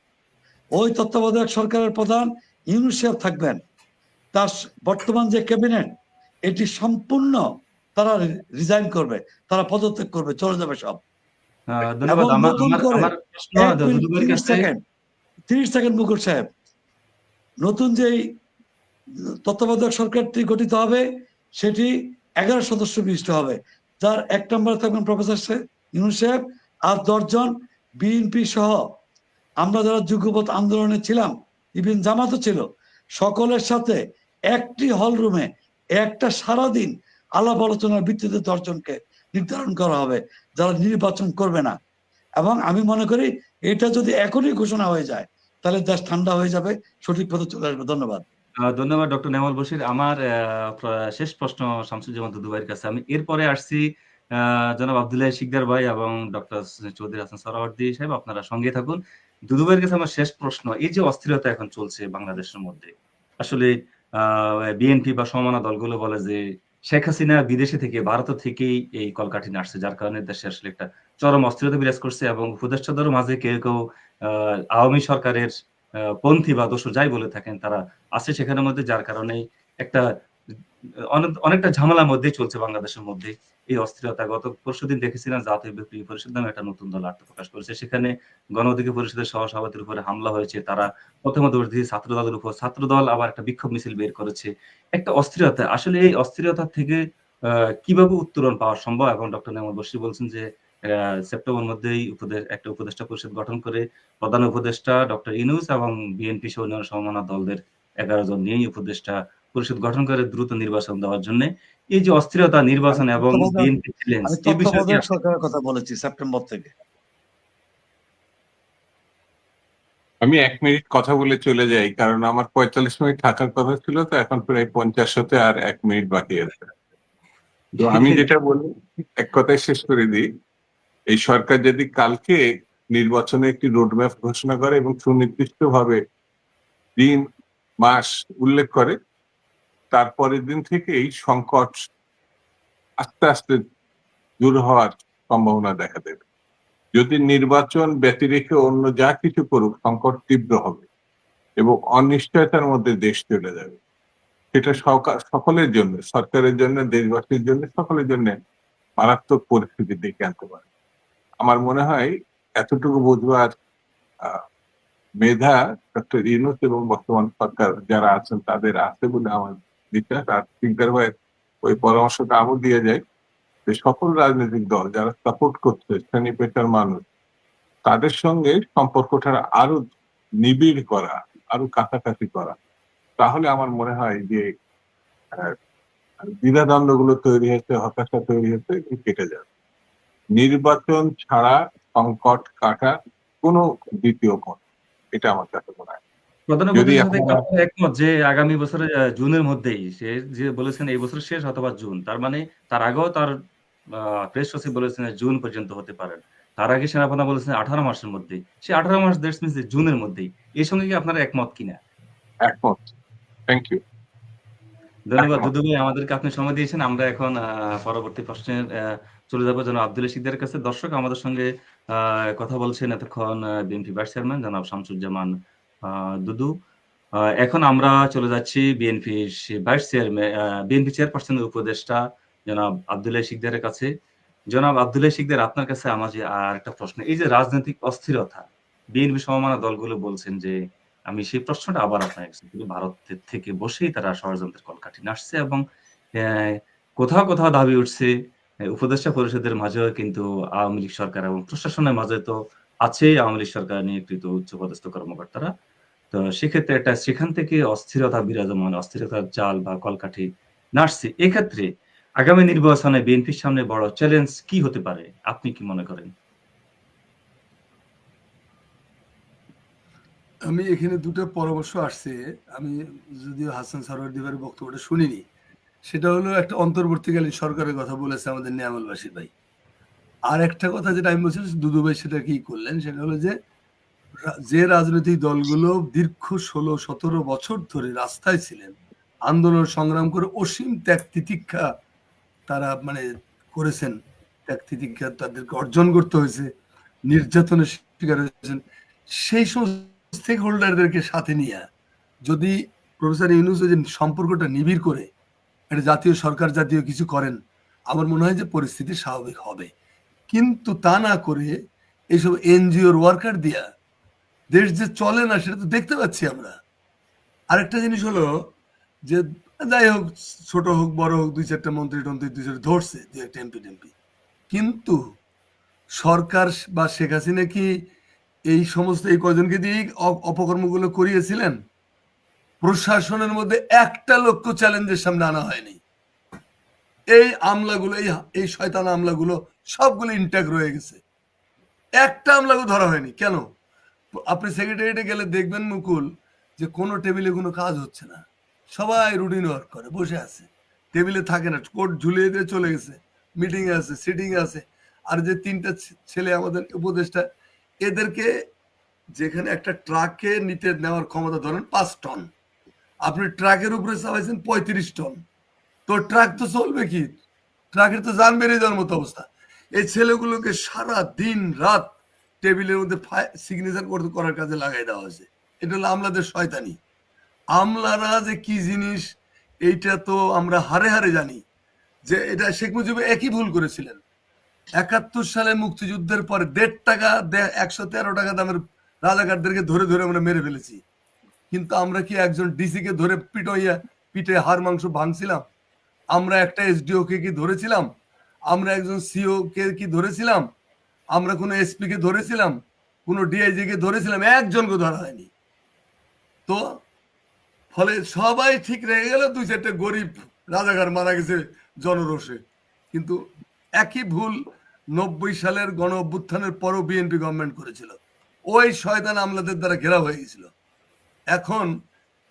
ওই তত্ত্বাবধায়ক সরকারের প্রধান ইউনূস সাহেব থাকবেন। তার বর্তমান যে ক্যাবিনেট, এটি সম্পূর্ণ তারা রিজাইন করবে, তারা পদত্যাগ করবে, চলে যাবে সব। ধন্যবাদ। এবং নতুন করে আমার প্রশ্ন 1 মিনিট দুদু ভাইয়ের 30 সেকেন্ড মুকুল সাহেব, নতুন যেই তত্ত্বাবধায়ক সরকারটি গঠিত হবে সেটি 11 সদস্য বিশিষ্ট হবে, যার 1 নম্বরে থাকবেন প্রফেসর ইউনূস সাহেব আর 10 জন বিএনপি সহ আমরা যারা যুগপৎ আন্দোলনে ছিলাম, ইভেন জামাতও ছিল, সকলের সাথে একটি হল রুমে একটা সারাদিন আলাপ আলোচনার ভিত্তিতে 10 জনকে নির্ধারণ করা হবে যারা নির্বাচন করবে না। এবং আমি মনে করি এটা যদি এখনই ঘোষণা হয়ে যায় তাহলে দেশ ঠান্ডা হয়ে যাবে, সঠিক পথে চলে আসবে। ধন্যবাদ। ধন্যবাদ ডক্টর নেওয়াল বশির। আমার শেষ প্রশ্ন শামসুজ্জামান দুদু ভাইয়ের কাছে। আমি এরপরে আসছি জনাব আব্দুল্লাহ শিকদার ভাই এবং ডক্টর চৌধুরী হাসান সোহরাওয়ার্দী সাহেব, আপনারা সঙ্গে থাকুন। দুদু ভাইয়ের কাছে আমার শেষ প্রশ্ন, এই যে অস্থিরতা এখন চলছে বাংলাদেশের মধ্যে, আসলে বিএনপি বা সমমনা দলগুলো বলে যে শেখ হাসিনা বিদেশে থেকে, ভারত থেকেই এই কলকাঠি নাড়ছে, যার কারণে দেশে আসলে একটা চরম অস্থিরতা বিরাজ করছে এবং উপদেষ্টাদের মাঝে কেউ কেউ আওয়ামী সরকারের পন্থী বা দোষর যাই বলে থাকেন তারা আছে সেখানের মধ্যে, যার কারণে একটা অনেকটা ঝামেলার মধ্যেই চলছে বাংলাদেশের মধ্যে এই অস্থিরতা। গত পরশুদিন দেখেছিলাম জাতীয় বিপ্লবী পরিষদ নামে একটা নতুন দল আত্মপ্রকাশ করেছে, সেখানে গণ অধিকার পরিষদের সহসভাপতির উপরে হামলা হয়েছে, তারা প্রথমে দোষ দিয়ে ছাত্র দলের উপর, ছাত্র দল আবার একটা বিক্ষোভ মিছিল বের করেছে, একটা অস্থিরতা। আসলে এই অস্থিরতা থেকে কিভাবে উত্তরণ পাওয়া সম্ভব? এবং ডক্টর নেওয়াল বশির বলছেন যে সেপ্টেম্বর মধ্যেই একটা উপদেষ্টা পরিষদ গঠন করে প্রধান উপদেষ্টা ডক্টর ইউনূস এবং বিএনপি সহ অন্যান্য সমমনা দলদের 11 জন নিয়ে উপদেষ্টা পরিষদ গঠন করে দ্রুত নির্বাচন দেওয়ার জন্য, এই যে অস্থিরতা নির্বাচন এবং বিএনপি চ্যালেঞ্জ, আমি এই বিষয়ে তত্ত্বাবধায়ক সরকারের কথা বলেছি সেপ্টেম্বর থেকে। আমি 1 মিনিট কথা বলে চলে যাই, কারণ আমার 45 মিনিট থাকার কথা ছিল, তো এখন প্রায় 50 হতে আর 1 মিনিট বাকি আছে। তো আমি যেটা বলি এক কথায় শেষ করে দিই, এই সরকার যদি কালকে নির্বাচনে একটি রোডম্যাপ ঘোষণা করে এবং সুনির্দিষ্টভাবে দিন মাস উল্লেখ করে, তারপরের দিন থেকে এই সংকট আস্তে আস্তে দূর হওয়ার সম্ভাবনা দেখা দেবে। যদি নির্বাচন ব্যতি রেখে অন্য যা কিছু করুক, সংকট তীব্র হবে এবং অনিশ্চয়তার মধ্যে দেশ চলে যাবে। সেটা সকলের জন্য, সরকারের জন্য, দেশবাসীর জন্য, সকলের জন্য মারাত্মক পরিস্থিতি ডেকে আনতে পারে। আমার মনে হয় এতটুকু বুঝবার মেধা ডক্টর ইউনূস এবং বর্তমান সরকার যারা আছেন তাদের আছে বলে আমার বিশ্বাস। আর শিকদার ভাইয়ের ওই পরামর্শটা আমল দিয়ে যায় যে সকল রাজনৈতিক দল যারা সাপোর্ট করছে শ্রেণী পেশার মানুষ, তাদের সঙ্গে সম্পর্কটা আরো নিবিড় করা, আরো কাছাকাছি করা, তাহলে আমার মনে হয় যে দ্বিধাদ্বন্দ্ব গুলো তৈরি হয়েছে, হতাশা তৈরি হয়েছে, কেটে যাবে। নির্বাচন ছাড়া সংকট কাটা কোনো দ্বিতীয় পথ, এটা আমার কাছে মনে হয়। প্রধান উপদেষ্টার সাথে আপনারা একমত যে আগামী বছরের জুনের মধ্যেই, সে যে বলেছেন এই বছর শেষ অথবা জুন, তার মানে তার আগেও তার প্রেস সচিব বলেছেন জুন পর্যন্ত হতে পারেন, তার আগে সেনাপ্রধান বলেছেন 18 মাসের মধ্যেই, সে 18 মাস দ্যাটস মিন্স জুনের মধ্যেই। এর সঙ্গে কি আপনারা একমত কিনা? একমত। Thank you. ধন্যবাদ দুদু ভাই, আমাদেরকে আপনি সময় দিয়েছেন। আমরা এখন পরবর্তী প্রশ্নে চলে যাবো জনাব আব্দুল্লাহ শিকদারের কাছে। দর্শক, আমাদের সঙ্গে কথা বলছেন এতক্ষণ বিএনপি ভাইস চেয়ারম্যান জনাব শামসুজ্জামান দুদু। এখন আমরা চলে যাচ্ছি বিএনপি ভাইস চেয়ারম্যান, বিএনপি চেয়ারপারসনের উপদেষ্টা জনাব আব্দুল্লাহ শিকদারের কাছে। জনাব আব্দুল্লাহ শিকদার, আপনার কাছে আমার যে আর একটা প্রশ্ন, এই যে রাজনৈতিক অস্থিরতা, বিএনপি সমমনা দলগুলো বলছেন যে, আমি সেই প্রশ্নটা আবার আপনার ভারতের থেকে বসেই তারা ষড়যন্ত্রের কলকাঠি নাড়ছে এবং কোথাও কোথাও দাবি উঠছে উপদেষ্টা পরিষদের মাঝেও কিন্তু আওয়ামী লীগ সরকার এবং প্রশাসনের মাঝে তো আছে আওয়ামী লীগ সরকার নিয়োজিত উচ্চপদস্থ কর্মকর্তারা। তো সেক্ষেত্রে একটা সেখান থেকে অস্থিরতা বিরাজমান, অস্থিরতার জাল বা কলকাঠি নাড়ছে। এক্ষেত্রে আগামী নির্বাচনে বিএনপির সামনে বড় চ্যালেঞ্জ কি হতে পারে, আপনি কি মনে করেন? আমি এখানে দুটো পরামর্শ আসছে, আমি যদিও হাসান সরওয়ার্দী ভাইয়ের বক্তব্যটা শুনিনি। সেটা হলো একটা অন্তর্বর্তীকালীন সরকারের কথা বলেছে আমাদের নেয়ামুল বাশির ভাই। আর একটা কথা যেটা আমি বলছি দুদু ভাই সেটা কি করলেন, সেটা হলো যে রাজনৈতিক দলগুলো দীর্ঘ 16-17 বছর ধরে রাস্তায় ছিলেন, আন্দোলন সংগ্রাম করে অসীম ত্যাগ তিতিক্ষা তারা মানে করেছেন, ত্যাগ তিতিক্ষা তাদেরকে অর্জন করতে হয়েছে, নির্যাতনের শিকার হয়েছেন, সেই সমস্ত স্টেক হোল্ডারদেরকে সাথে নিয়ে যদি প্রফেসর ইউনূস যে সম্পর্কটা নিবিড় করে একটা জাতীয় সরকার জাতীয় কিছু করেন, আমার মনে হয় যে পরিস্থিতি স্বাভাবিক হবে। কিন্তু তা না করে এইসব এনজিওর ওয়ার্কার দিয়া দেশ যে চলে না সেটা তো দেখতে পাচ্ছি আমরা। আরেকটা জিনিস হলো যে যাই হোক, ছোট হোক বড় হোক, 2-4টা মন্ত্রী টন্ত্রী 2-4 ধরছে, 2-1টা এমপি টেমপি, কিন্তু সরকার বা শেখ হাসিনা কি এই সমস্ত এই কয়জনকে দিয়ে অপকর্মগুলো করিয়েছিলেন? প্রশাসনের মধ্যে একটা লক্ষ্য চ্যালেঞ্জের সামনে আনা হয়নি। এই আমলাগুলো, এই শয়তান আমলাগুলো সবগুলো ইন্ট্যাক্ট রয়ে গেছে, একটা আমলাকে ধরা হয়নি। কেন? আপনি সেক্রেটারিয়েটে গেলে দেখবেন মুকুল যে কোনো টেবিলে কোনো কাজ হচ্ছে না, সবাই রুটিন ওয়ার্ক করে বসে আছে, টেবিলে থাকে না, কোট ঝুলিয়ে দিয়ে চলে গেছে, মিটিং আছে, সিটিং আছে। আর যে 3টা ছেলে আমাদের উপদেষ্টা, এদেরকে যেখানে একটা ট্রাকে নিতে নেওয়ার ক্ষমতা ধরেন 5 টন, আপনি ট্রাকের উপরে চালাইছেন 35 টন, তো ট্রাক তো চলবে কি? ট্রাকের তো যান বেরিয়ে যাওয়ার মতো অবস্থা। এই ছেলেগুলোকে সারা দিন রাত টেবিলের মধ্যে সিগনেচার করার কাজে লাগাই দেওয়া হয়েছে। এটা হলো আমলাদের শয়তানি। আমলারা যে কি জিনিস এইটা তো আমরা হারে হারে জানি, যে এটা শেখ মুজিব একই ভুল করেছিলেন। 71 সালে মুক্তিযুদ্ধের পরে 1.5 টাকা 113 টাকা দামের রাজাকারদেরকে ধরে ধরে আমরা মেরে ফেলেছি, কিন্তু আমরা কি একজন ডিসি কে ধরে পিটে হাড় মাংস ভাঙছিলাম? আমরা একটা এসডিও কে কি ধরেছিলাম? আমরা একজন সিও কে কি ধরেছিলাম? আমরা কোনো এসপি কে ধরেছিলাম? কোনো ডিআইজি কে ধরেছিলাম? একজনকে ধরা হয়নি। তো ফলে সবাই ঠিক রেখে গেল, 2-4টা গরিব রাজাকার মারা গেছে জনরোষে। কিন্তু একই ভুল 90 সালের গণ অভ্যুত্থানের পরও বিএনপি গভর্নমেন্ট করেছিল, ওই শয়তান আমলাদের দ্বারা ঘেরাও হয়ে গেছিল। এখন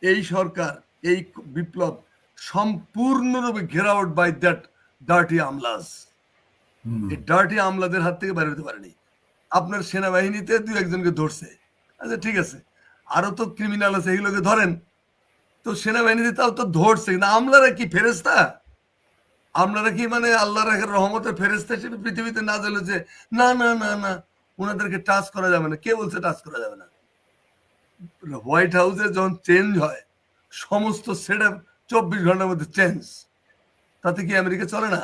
এই সরকার, এই বিপ্লব সম্পূর্ণরূপে ঘেরাউট বাই দ্যাট ডার্টি আমলাস। এই ডার্টি আমলাদের হাত থেকে বের হতে পারেনি। আপনার সেনাবাহিনীতে 2-1 জনকে ধরছে, আচ্ছা ঠিক আছে, আরো তো ক্রিমিনাল আছে, এগুলোকে ধরেন। তো সেনাবাহিনীতে তাও তো ধরছে, কিন্তু আমলারা কি ফেরেস্তা? আমলারা কি মানে আল্লাহর রহমতের ফেরেস্তা হিসেবে পৃথিবীতে না চলে যে না না না না ওনাদেরকে টাচ করা যাবে না? কে বলছে টাচ করা যাবে না? হোয়াইট হাউসে যখন চেঞ্জ হয়, সমস্ত সেটআপ 24 ঘন্টার মধ্যে চেঞ্জ, তাতে কি আমেরিকা চলে না?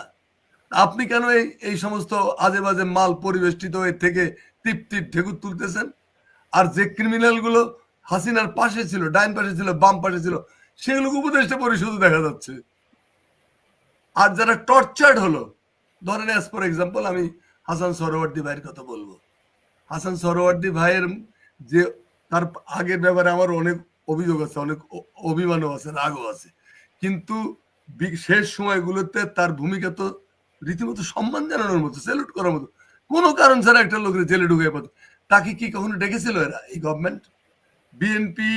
আপনি কেন এই সমস্ত আজে বাজে মাল পরিবেষ্টিত হয়ে থেকে তৃপ্তির ঢেকুর তুলতেছেন? আর যে ক্রিমিনাল গুলো হাসিনার পাশে ছিল, ডাইন পাশে ছিল, বাম পাশে ছিল, সেগুলোকে উপদেষ্টা পরিষদে দেখা যাচ্ছে। আর যারা টর্চার্ড হলো, ধরেন অ্যাজ ফর এক্সাম্পল আমি হাসান সোহরাওয়ার্দী ভাইয়ের কথা বলবো। হাসান সোহরাওয়ার্দী ভাইয়ের যে তার আগের ব্যাপারে আমার অনেক অভিযোগ আছে, অনেক অভিমানও আছে, রাগও আছে, কিন্তু শেষ সময়গুলোতে তার ভূমিকা তো রীতিমতো সম্মান জানানোর মতো, স্যালুট করার মতো। কোনো কারণ ছাড়া একটা লোকের জেলে ঢুকে পাত, তাকে কি কখনো ডেকেছিল এরা? এই গভর্নমেন্ট, বিএনপি,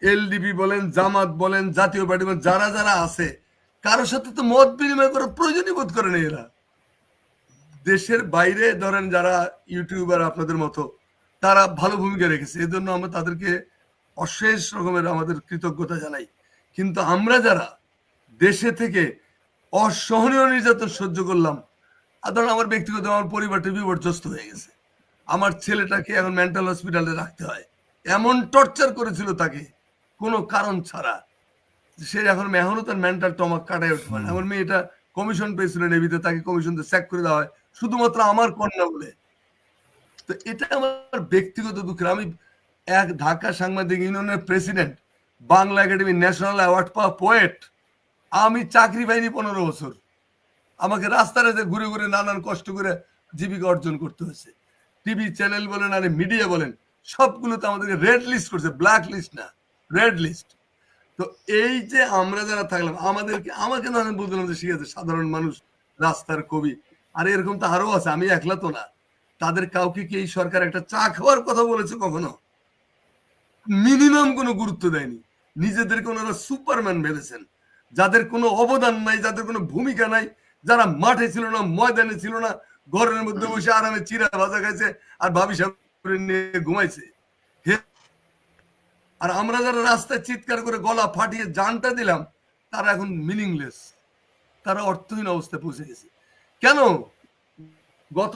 এলডিপি বলেন, জামাত বলেন, জাতীয় পার্টি বলেন, যারা যারা আছে, কারোর সাথে তো মত বিনিময় করার প্রয়োজনই বোধ করে নেই এরা। দেশের বাইরে ধরেন যারা ইউটিউবার আপনাদের মতো, তারা ভালো ভূমিকা রেখেছে, এই জন্য আমরা তাদেরকে অশেষ রকমের আমাদের কৃতজ্ঞতা জানাই। কিন্তু আমরা যারা দেশে থেকে অসহনীয় নির্যাতন সহ্য করলাম, আর ধরুন আমার ব্যক্তিগত, আমার পরিবারটা বিপর্যস্ত হয়ে গেছে, আমার ছেলেটাকে এখন মেন্টাল হসপিটালে রাখতে হয়, এমন টর্চার করেছিল তাকে কোনো কারণ ছাড়া, সে এখন এখনো তার মেন্টাল টমা কাটায় উঠতে পারে। আমার মেয়েটা কমিশন পেয়েছিল নেভিতে, তাকে কমিশন দিয়ে স্যাক করে দেওয়া হয় শুধুমাত্র আমার কন্যা বলে। তো এটা আমার ব্যক্তিগত দুঃখের। আমি এক ঢাকা সাংবাদিক ইউনিয়নের president, Bangla academy national award পাওয়া পোয়েট, আমি চাকরি পাইনি 15 বছর, আমাকে রাস্তায় ঘুরে ঘুরে নানান কষ্ট করে জীবিকা অর্জন করতে হয়েছে। টিভি চ্যানেল বলেন আর মিডিয়া বলেন, সবগুলোতে আমাদেরকে রেড লিস্ট করছে, ব্ল্যাক লিস্ট না, রেড লিস্ট। তো এই যে আমরা যারা থাকলাম, আমাকে না বলছিলাম যে শিখেছে সাধারণ মানুষ, রাস্তার কবি, আর এরকম তো আরো আছে, আমি একলা তো না। তাদের কাউকে কি এই সরকার একটা চা খাওয়ার কথা বলেছে কখনো? মিনিমাম কোনো গুরুত্ব দেয়নি। নিজেদেরকে ওনারা সুপারম্যান ভেবেছেন, যাদের কোনো অবদান নাই, যাদের কোনো ভূমিকা নাই, যারা মাঠে ছিল না, ময়দানে ছিল না, ঘরের মধ্যে বসে আরামে চিরা ভাজা খাইছে আর ভাবি সাহেব নিয়ে ঘুমাইছে। আর আমরা যারা রাস্তায় চিৎকার করে গলা ফাটিয়ে জানটা দিলাম, তারা এখন মিনিংলেস, তারা অর্থহীন অবস্থায় পৌঁছে গেছে। কেন গত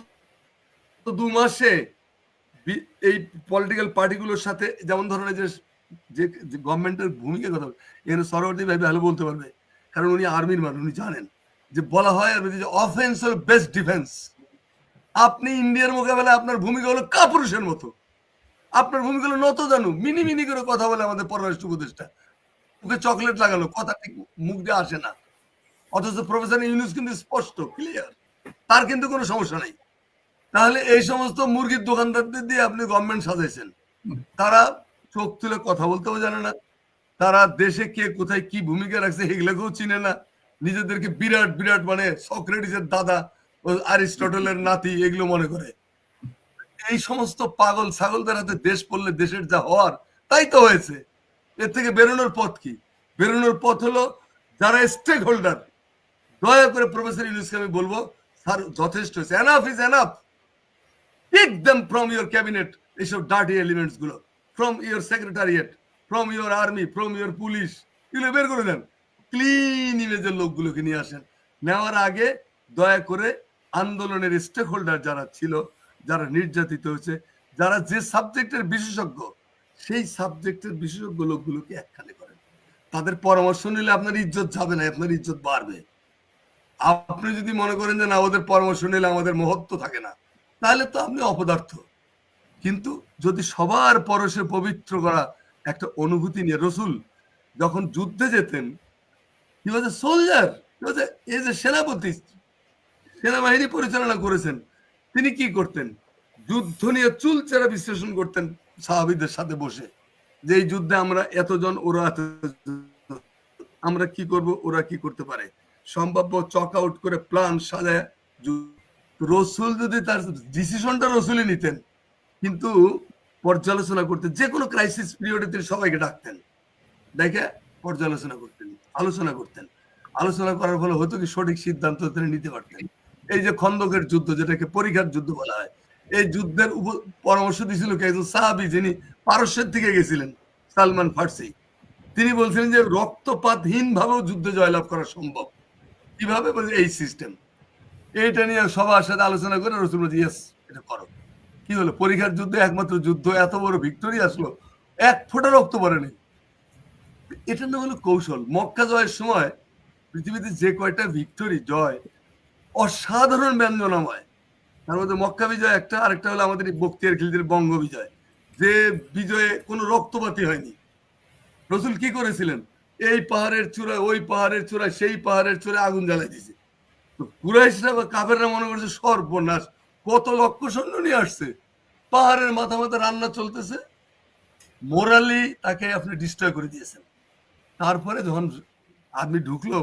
2 মাসে এই পলিটিক্যাল পার্টিগুলোর সাথে যেমন ধরনের যে গভর্নমেন্টের ভূমিকা কথা এখানে সরকারি ভাই ভালো বলতে পারবে, কারণ উনি আর্মির মানুষ, উনি জানেন যে বলা হয় যে অফেন্স হল বেস্ট ডিফেন্স। আপনি ইন্ডিয়ার মোকাবেলায় আপনার ভূমিকা হলো কাপুরুষের মতো, আপনার ভূমিকা হলো নত জানু, মিনি মিনি করে কথা বলে আমাদের পররাষ্ট্র উপদেষ্টা, মুখে চকলেট লাগালো, কথা ঠিক মুখ দিয়ে আসে না। অথচ প্রফেসর ইউনূস কিন্তু স্পষ্ট ক্লিয়ার, তার কিন্তু কোনো সমস্যা নেই। তাহলে এই সমস্ত মুরগির দোকানদারদের দিয়ে আপনি গভর্নমেন্ট সাজাইছেন, তারা চোখ তুলে কথা বলতেও জানে না, তারা দেশে কে কোথায় কি ভূমিকা রাখছে এগুলোকেও চিনে না, নিজেদেরকে বিরাট বিরাট মানে সক্রেটিসের দাদা, অ্যারিস্টটলের নাতি এগুলো মনে করে। এই সমস্ত পাগল ছাগলদের হাতে দেশ পড়লে দেশের যা হওয়ার তাই তো হয়েছে। এর থেকে বেরোনোর পথ কি? বেরোনোর পথ হলো যারা স্টেক হোল্ডার, দয়া করে প্রফেসর ইউনূসকে আমি বলবো, স্যার যথেষ্ট হয়েছে, enough is enough, take them from your cabinet, এইসব ডার্টি এলিমেন্টস গুলো, from your secretariat, from your army, from your police, এগুলো বের করে দেন, ক্লিন ইমেজের লোকগুলোকে নিয়ে আসেন। নেওয়ার আগে দয়া করে আন্দোলনের স্টেক হোল্ডার যারা ছিল, যারা নির্যাতিত হয়েছে, যারা যে সাবজেক্টের বিশেষজ্ঞ, সেই সাবজেক্টের বিশেষজ্ঞ লোকগুলোকে একখানে করেন। তাদের পরামর্শ নিলে আপনার ইজ্জত যাবে না, আপনার ইজ্জত বাড়বে। আপনি যদি মনে করেন যে না ওদের পরামর্শ নিলে আমাদের মহত্ব থাকে না, তাহলে তো আপনি অপদার্থ। কিন্তু যদি সবার পরশে পবিত্র করা একটা অনুভূতি নিয়ে, রসুল যখন যুদ্ধে যেতেন, he was a soldier, he was a সেনাপতি, সেনাবাহিনী পরিচালনা করেছেন, তিনি কি করতেন? যুদ্ধ নিয়ে চুলচেরা বিশ্লেষণ করতেন সাহাবীদের সাথে বসে, যে এই যুদ্ধে আমরা এতজন, ওরা আমরা কি করব, ওরা কি করতে পারে, সম্ভাব্য চক আউট করে প্ল্যান সাজায়। রসুল যদি তার ডিসিশনটা রসুলই নিতেন, কিন্তু পর্যালোচনা করতেন, যে কোনো ক্রাইসিস পিরিয়ডে তিনি সবাইকে ডাকতেন, দেখে পর্যালোচনা করতেন, আলোচনা করতেন। আলোচনা করার ফলে হয়তো কি সঠিক সিদ্ধান্ত তিনি নিতে পারতেন। এই যে খন্দকের যুদ্ধ, যেটাকে পরীক্ষার যুদ্ধ বলা হয়, এই যুদ্ধের পরামর্শ দিয়েছিল কে? একজন সাহাবী, যিনি পারস্যের দিকে গেছিলেন, সালমান ফার্সি। তিনি বলছিলেন যে রক্তপাতহীন ভাবেও যুদ্ধে জয়লাভ করা সম্ভব। কিভাবে? বলে এই সিস্টেম। এইটা নিয়ে সবার সাথে আলোচনা করে রসুল বলছে ইয়েস, এটা করো। কি হলো? পরীক্ষার যুদ্ধে একমাত্র যুদ্ধ, এত বড় ভিক্টোরি আসলো, এক ফোঁটা রক্ত পড়েনি। এটা না হলো কৌশল। মক্কা জয়ের সময় পৃথিবীতে যে কয়টা ভিক্টোরি জয় অসাধারণ ব্যঞ্জনাময়, তার মধ্যে মক্কা বিজয় একটা, আরেকটা হলো আমাদের বখতিয়ার খিলজির বঙ্গ বিজয়, যে বিজয়ে কোনো রক্তপাতই হয়নি। রসুল কি করেছিলেন? এই পাহাড়ের চূড়ায়, ওই পাহাড়ের চূড়ায়, সেই পাহাড়ের চূড়ায় আগুন জ্বালাই দিয়েছে। তো কুরাইশরা বা কাফেররা মনে করছে সর্বনাশ, কত লক্ষ সৈন্য নিয়ে আসছে, পাহাড়ের মাথা মাথা রান্না চলতেছে, মোরালি তাকে আপনি ডিস্ট্রয় করে দিয়েছেন। তারপরে যখন আর্মি ঢুকলো,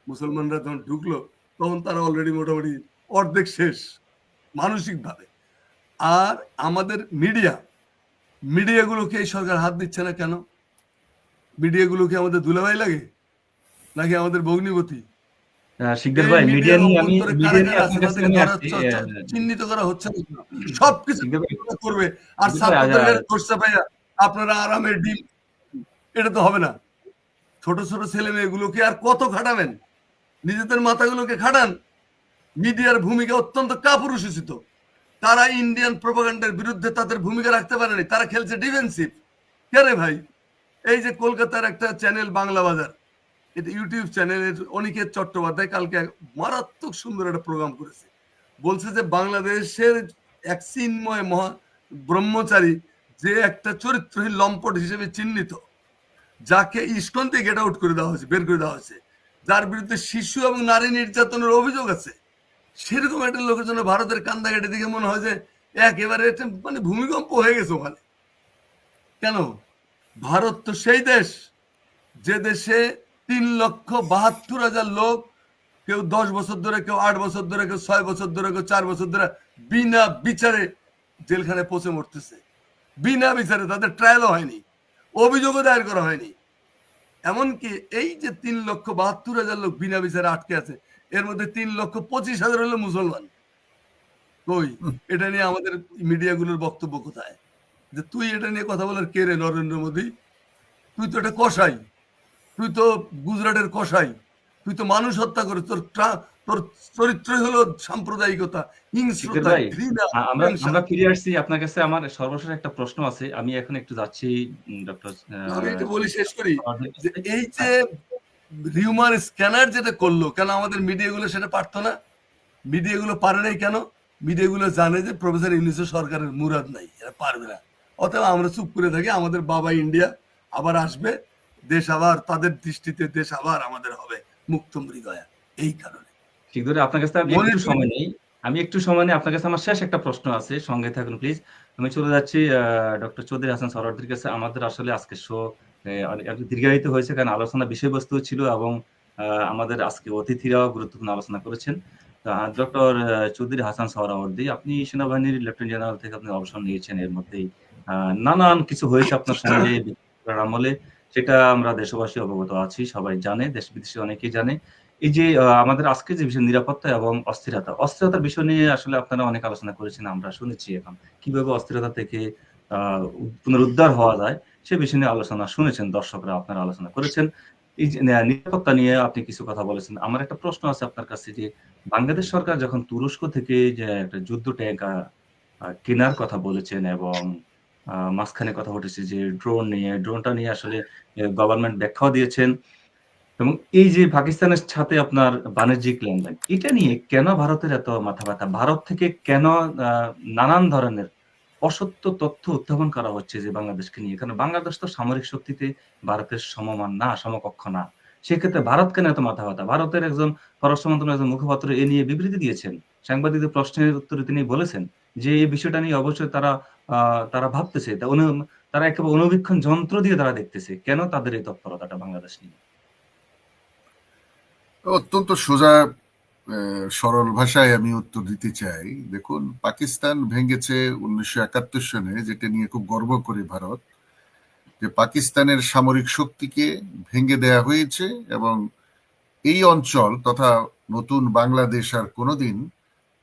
মুসলমানরা যখন ঢুকলো, তখন তারা অলরেডি মোটামুটি অর্ধেক শেষ মানসিকভাবে। আর আমাদের মিডিয়াগুলোকে এই সরকার হাত দিচ্ছে না কেন? মিডিয়াগুলোকে আমাদের দুলাভাই লাগে নাকি আমাদের ভগ্নিপতি? শিকদার ভাই, মিডিয়া নিয়ে আপনার কাছে আমি আসছি। চিহ্নিত করা হচ্ছে না, সবকিছু করবে আর ছাত্রদের খরচা পাইয়া আপনারা আরামের ডিল, এটা তো হবে না। ছোট ছোট ছেলে মেয়েগুলোকে আর কত খাটাবেন? নিজেদের মাথাগুলোকে খাটান। মিডিয়ার ভূমিকা অত্যন্ত কাপুরুষোচিত। তারা ইন্ডিয়ান প্রোপাগান্ডার বিরুদ্ধে তাদের ভূমিকা রাখতে পারেনি, তারা খেলছে ডিফেন্সিভ। কে রে ভাই? এই যে কলকাতার একটা চ্যানেল বাংলা বাজার, এটা ইউটিউব চ্যানেলের অনিকেত চট্টোপাধ্যায় কালকে মারাত্মক সুন্দর একটা প্রোগ্রাম করেছে। বলছে যে বাংলাদেশের এক চিন্ময় মহা ব্রহ্মচারী, যে একটা চরিত্রহীন লম্পট হিসেবে চিহ্নিত, যাকে ইস্কন থেকে গেট আউট করে দেওয়া হয়েছে, বের করে দেওয়া হয়েছে, যার বিরুদ্ধে শিশু এবং নারী নির্যাতনের অভিযোগ আছে, সেরকম একটা লোকের জন্য ভারতের কান্দাঘাটি দিকে মনে হয় যে একেবারে মানে ভূমিকম্প হয়ে গেছে ওখানে। কেন? ভারত তো সেই দেশ যে দেশে 3,72,000 লোক, কেউ 10 বছর ধরে, কেউ 8 বছর ধরে, কেউ 6 বছর ধরে, কেউ 4 বছর ধরে বিনা বিচারে জেলখানে পচে মরতেছে, বিনা বিচারে, তাদের ট্রায়ালও হয়নি, অভিযোগও দায়ের করা হয়নি। এমনকি এই যে 3,72,000 লোক বিনা বিচারে আটকে আছে, এর মধ্যে 3,25,000 হলো মুসলমান। কই? এটা নিয়ে আমাদের মিডিয়াগুলোর বক্তব্য কোথায়? যে তুই এটা নিয়ে কথা বলার কে রে নরেন্দ্র মোদী? তুই তো এটা কসাই, তুই তো গুজরাটের কসাই, তুই তো মানুষ হত্যা করে, তোর চরিত্রই হলো সাম্প্রদায়িকতা, শিকদার হিংস্রতা, ভাই, ঘৃণা, আমরা হিংসা। আমরা ফিরে আসছি আপনার কাছে। আমার সর্বশেষ একটা প্রশ্ন আছে, আমি এখন একটু যাচ্ছি ডক্টর আমি এটা বলি শেষ করি সওয়ার্দীর যে কাছে। এই যে হিউম্যান স্ক্যানার যেটা করলো, কেন আমাদের মিডিয়াগুলো সেটা পারতো না? মিডিয়াগুলো পারে নাই কেন? মিডিয়াগুলো জানে যে প্রফেসর ইউনূসের সরকারের মুরাদ নাই, এরা পারবে না। অতএব আমরা চুপ করে থাকি, আমাদের বাবা ইন্ডিয়া আবার আসবে, দেশ আবার তাদের দৃষ্টিতে দেশ আবার আমাদের হবে মুক্ত মৃগয়া। এই কারণে শিকদার আপনার কাছে আমি মনে একটু সময় নেই, আপনার কাছে আমার শেষ একটা প্রশ্ন আছে, সঙ্গে থাকুন প্লিজ। আমি চলে যাচ্ছি ডক্টর চৌধুরী হাসান সরওয়ার্দীর কাছে। আমাদের আসলে আজকে শো একটু দীর্ঘায়িত হয়েছে, কারণ আলোচনা বিষয়বস্তু ছিল এবং আমাদের আজকে অতিথিরাও গুরুত্বপূর্ণ আলোচনা করেছেন। ডক্টর চৌধুরী হাসান সহরাওয়ার্দী, আপনি সেনাবাহিনীর লেফটেন্যান্ট জেনারেল থেকে আপনি অবসর নিয়েছেন, এর মধ্যেই নানান কিছু হয়েছে আপনার সঙ্গে আমলে, সেটা আমরা দেশবাসী অবগত আছি, সবাই জানে, দেশ বিদেশে অনেকেই জানে। এই যে আমাদের আজকে যে বিষয় নিরাপত্তা এবং অস্থিরতার বিষয় নিয়ে আসলে আপনারা অনেক আলোচনা করেছেন, আমরা শুনেছি। এখন কিভাবে অস্থিরতা থেকে পুনরুদ্ধার হওয়া যায় সে বিষয় নিয়ে আলোচনা শুনেছেন, দর্শকরা আপনারা আলোচনা করেছেন। এই যে নিরাপত্তা নিয়ে আপনি কিছু কথা বলেছেন। আমার একটা প্রশ্ন আছে আপনার কাছে, যে বাংলাদেশ সরকার যখন তুরস্ক থেকে যে একটা যুদ্ধ ট্যাঙ্ক কেনার কথা বলেছেন এবং মাঝখানে কথা উঠেছে যে ড্রোনটা নিয়ে আসলে গভর্নমেন্ট ব্যাখ্যাও দিয়েছেন, এবং এই যে পাকিস্তানের সাথে আপনার বাণিজ্যিক লেনদেন, এটা নিয়ে কেন ভারতের এত মাথা ব্যথা? ভারত থেকে কেন নানান ধরনের অসত্য তথ্য উত্থাপন করা হচ্ছে যে বাংলাদেশকে নিয়ে? কারণ বাংলাদেশ তো সামরিক শক্তিতে ভারতের সমমান না, সমকক্ষ না। সেক্ষেত্রে ভারত কেন এত মাথা ব্যথা? ভারতের একজন পররাষ্ট্র মন্ত্রণালয়ের একজন মুখপাত্র এ নিয়ে বিবৃতি দিয়েছেন, সাংবাদিকদের প্রশ্নের উত্তরে তিনি বলেছেন যে এই বিষয়টা নিয়ে অবশ্যই তারা ভাবতেছে, তারা একেবারে অনুবীক্ষণ যন্ত্র দিয়ে তারা দেখতেছে। কেন তাদের এই তৎপরতাটা বাংলাদেশ নিয়ে? অত্যন্ত সোজা সরল ভাষায় আমি উত্তর দিতে চাই। দেখুন, পাকিস্তান ভেঙেছে 1971 সনে, যেটা নিয়ে খুব গর্ব করে ভারত, যে পাকিস্তানের সামরিক শক্তিকে ভেঙে দেয়া হয়েছে এবং এই অঞ্চল তথা নতুন বাংলাদেশ আর কোনোদিন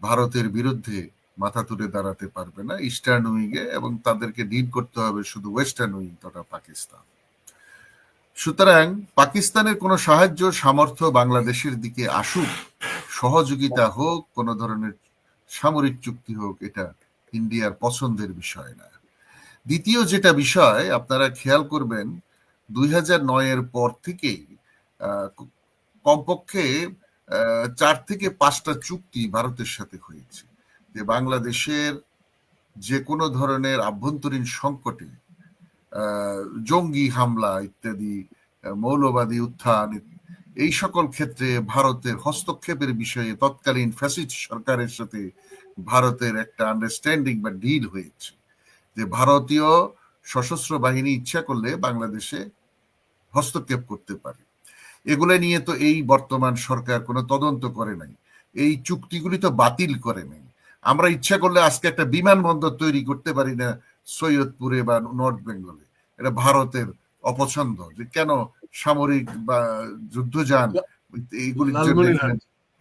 ভারতের বিরুদ্ধে মাথা তুলে দাঁড়াতে পারবে না ইস্টার্ন উইংয়ে, এবং তাদেরকে ডিল করতে হবে শুধু ওয়েস্টার্ন উইং তথা পাকিস্তান। সুতরাং পাকিস্তানের কোনো সাহায্য সামর্থ্য বাংলাদেশের দিকে আসুক, সহযোগিতা হোক, কোনো ধরনের সামরিক চুক্তি হোক, এটা ইন্ডিয়ার পছন্দের বিষয় না। দ্বিতীয় যেটা বিষয় আপনারা খেয়াল করবেন, 2009-এর পর থেকেই কমপক্ষে 4 থেকে 5টা চুক্তি ভারতের সাথে হয়েছে, যে বাংলাদেশের যে কোনো ধরনের আভ্যন্তরীণ সংকটে, জঙ্গি হামলা ইত্যাদি, মৌলবাদী উত্থান, এই সকল ক্ষেত্রে ভারতের হস্তক্ষেপের বিষয়ে তৎকালীন ফ্যাসিস্ট সরকারের সাথে ভারতের একটা আন্ডারস্ট্যান্ডিং বা ডিল হয়েছে, যে ভারতীয় সশস্ত্র বাহিনী ইচ্ছা করলে বাংলাদেশে হস্তক্ষেপ করতে পারে। এগুলো নিয়ে তো এই বর্তমান সরকার কোনো তদন্ত করে নাই, এই চুক্তিগুলি তো বাতিল করে নাই। আমরা ইচ্ছা করলে আজকে একটা বিমানবন্দর তৈরি করতে পারি না সৈয়দপুরে বা নর্থ বেঙ্গলে। এটা ভারতের অপছন্দ, যে কেন সামরিক বা যুদ্ধযান এইগুলির জন্য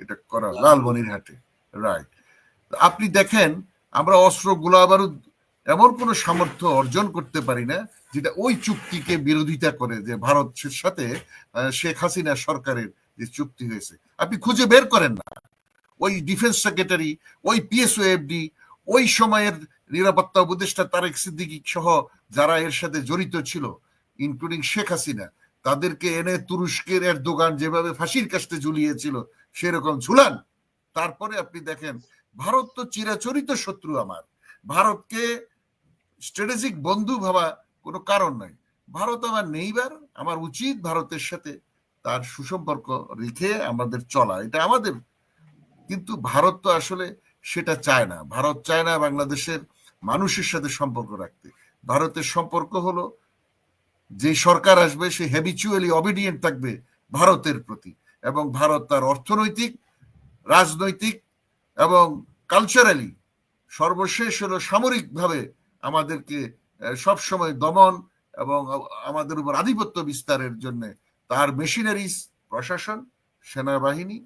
এটা করা, লালমনিরহাটে, রাইট। আপনি দেখেন, আমরা অস্ত্র গোলা বারুদ এমন কোন সামর্থ্য অর্জন করতে পারি না যেটা ওই চুক্তিকে বিরোধিতা করে, যে ভারতের সাথে শেখ হাসিনা সরকারের যে চুক্তি হয়েছে। আপনি খুঁজে বের করেন না, ওই ডিফেন্স সেক্রেটারি, ওই পিএসওএফডি, ওই সময়ের নিরাপত্তা উপদেষ্টা তারেক সিদ্দিকী সহ যারা এর সাথে জড়িত ছিল, ইনক্লুডিং শেখ হাসিনা, তাদেরকে এনে তুরস্কের এরদোগান যেভাবে ফাঁসির কাস্টে ঝুলিয়েছিল সেরকম ঝুলান। তারপরে আপনি দেখেন, ভারত তো চিরাচরিত শত্রু আমার, ভারতকে স্ট্র্যাটেজিক বন্ধু ভাবা কোনো কারণ নাই। ভারত আমার নেইবার, আমার উচিত ভারতের সাথে তার সুসম্পর্ক রেখে আমাদের চলা, এটা আমাদের। কিন্তু ভারত তো আসলে সেটা চায় না। ভারত চায় না বাংলাদেশের মানুষের সাথে সম্পর্ক রাখতে। ভারতের সম্পর্ক হলো, যে সরকার আসবে সে হ্যাবিচুয়ালি অবিডিয়েন্ট থাকবে ভারতের প্রতি, এবং ভারত তার অর্থনৈতিক, রাজনৈতিক এবং কালচারালি, সর্বশেষ হলো সামরিকভাবে আমাদেরকে সবসময় দমন এবং আমাদের উপর আধিপত্য বিস্তারের জন্য তার মেশিনারিজ, প্রশাসন, সেনাবাহিনী,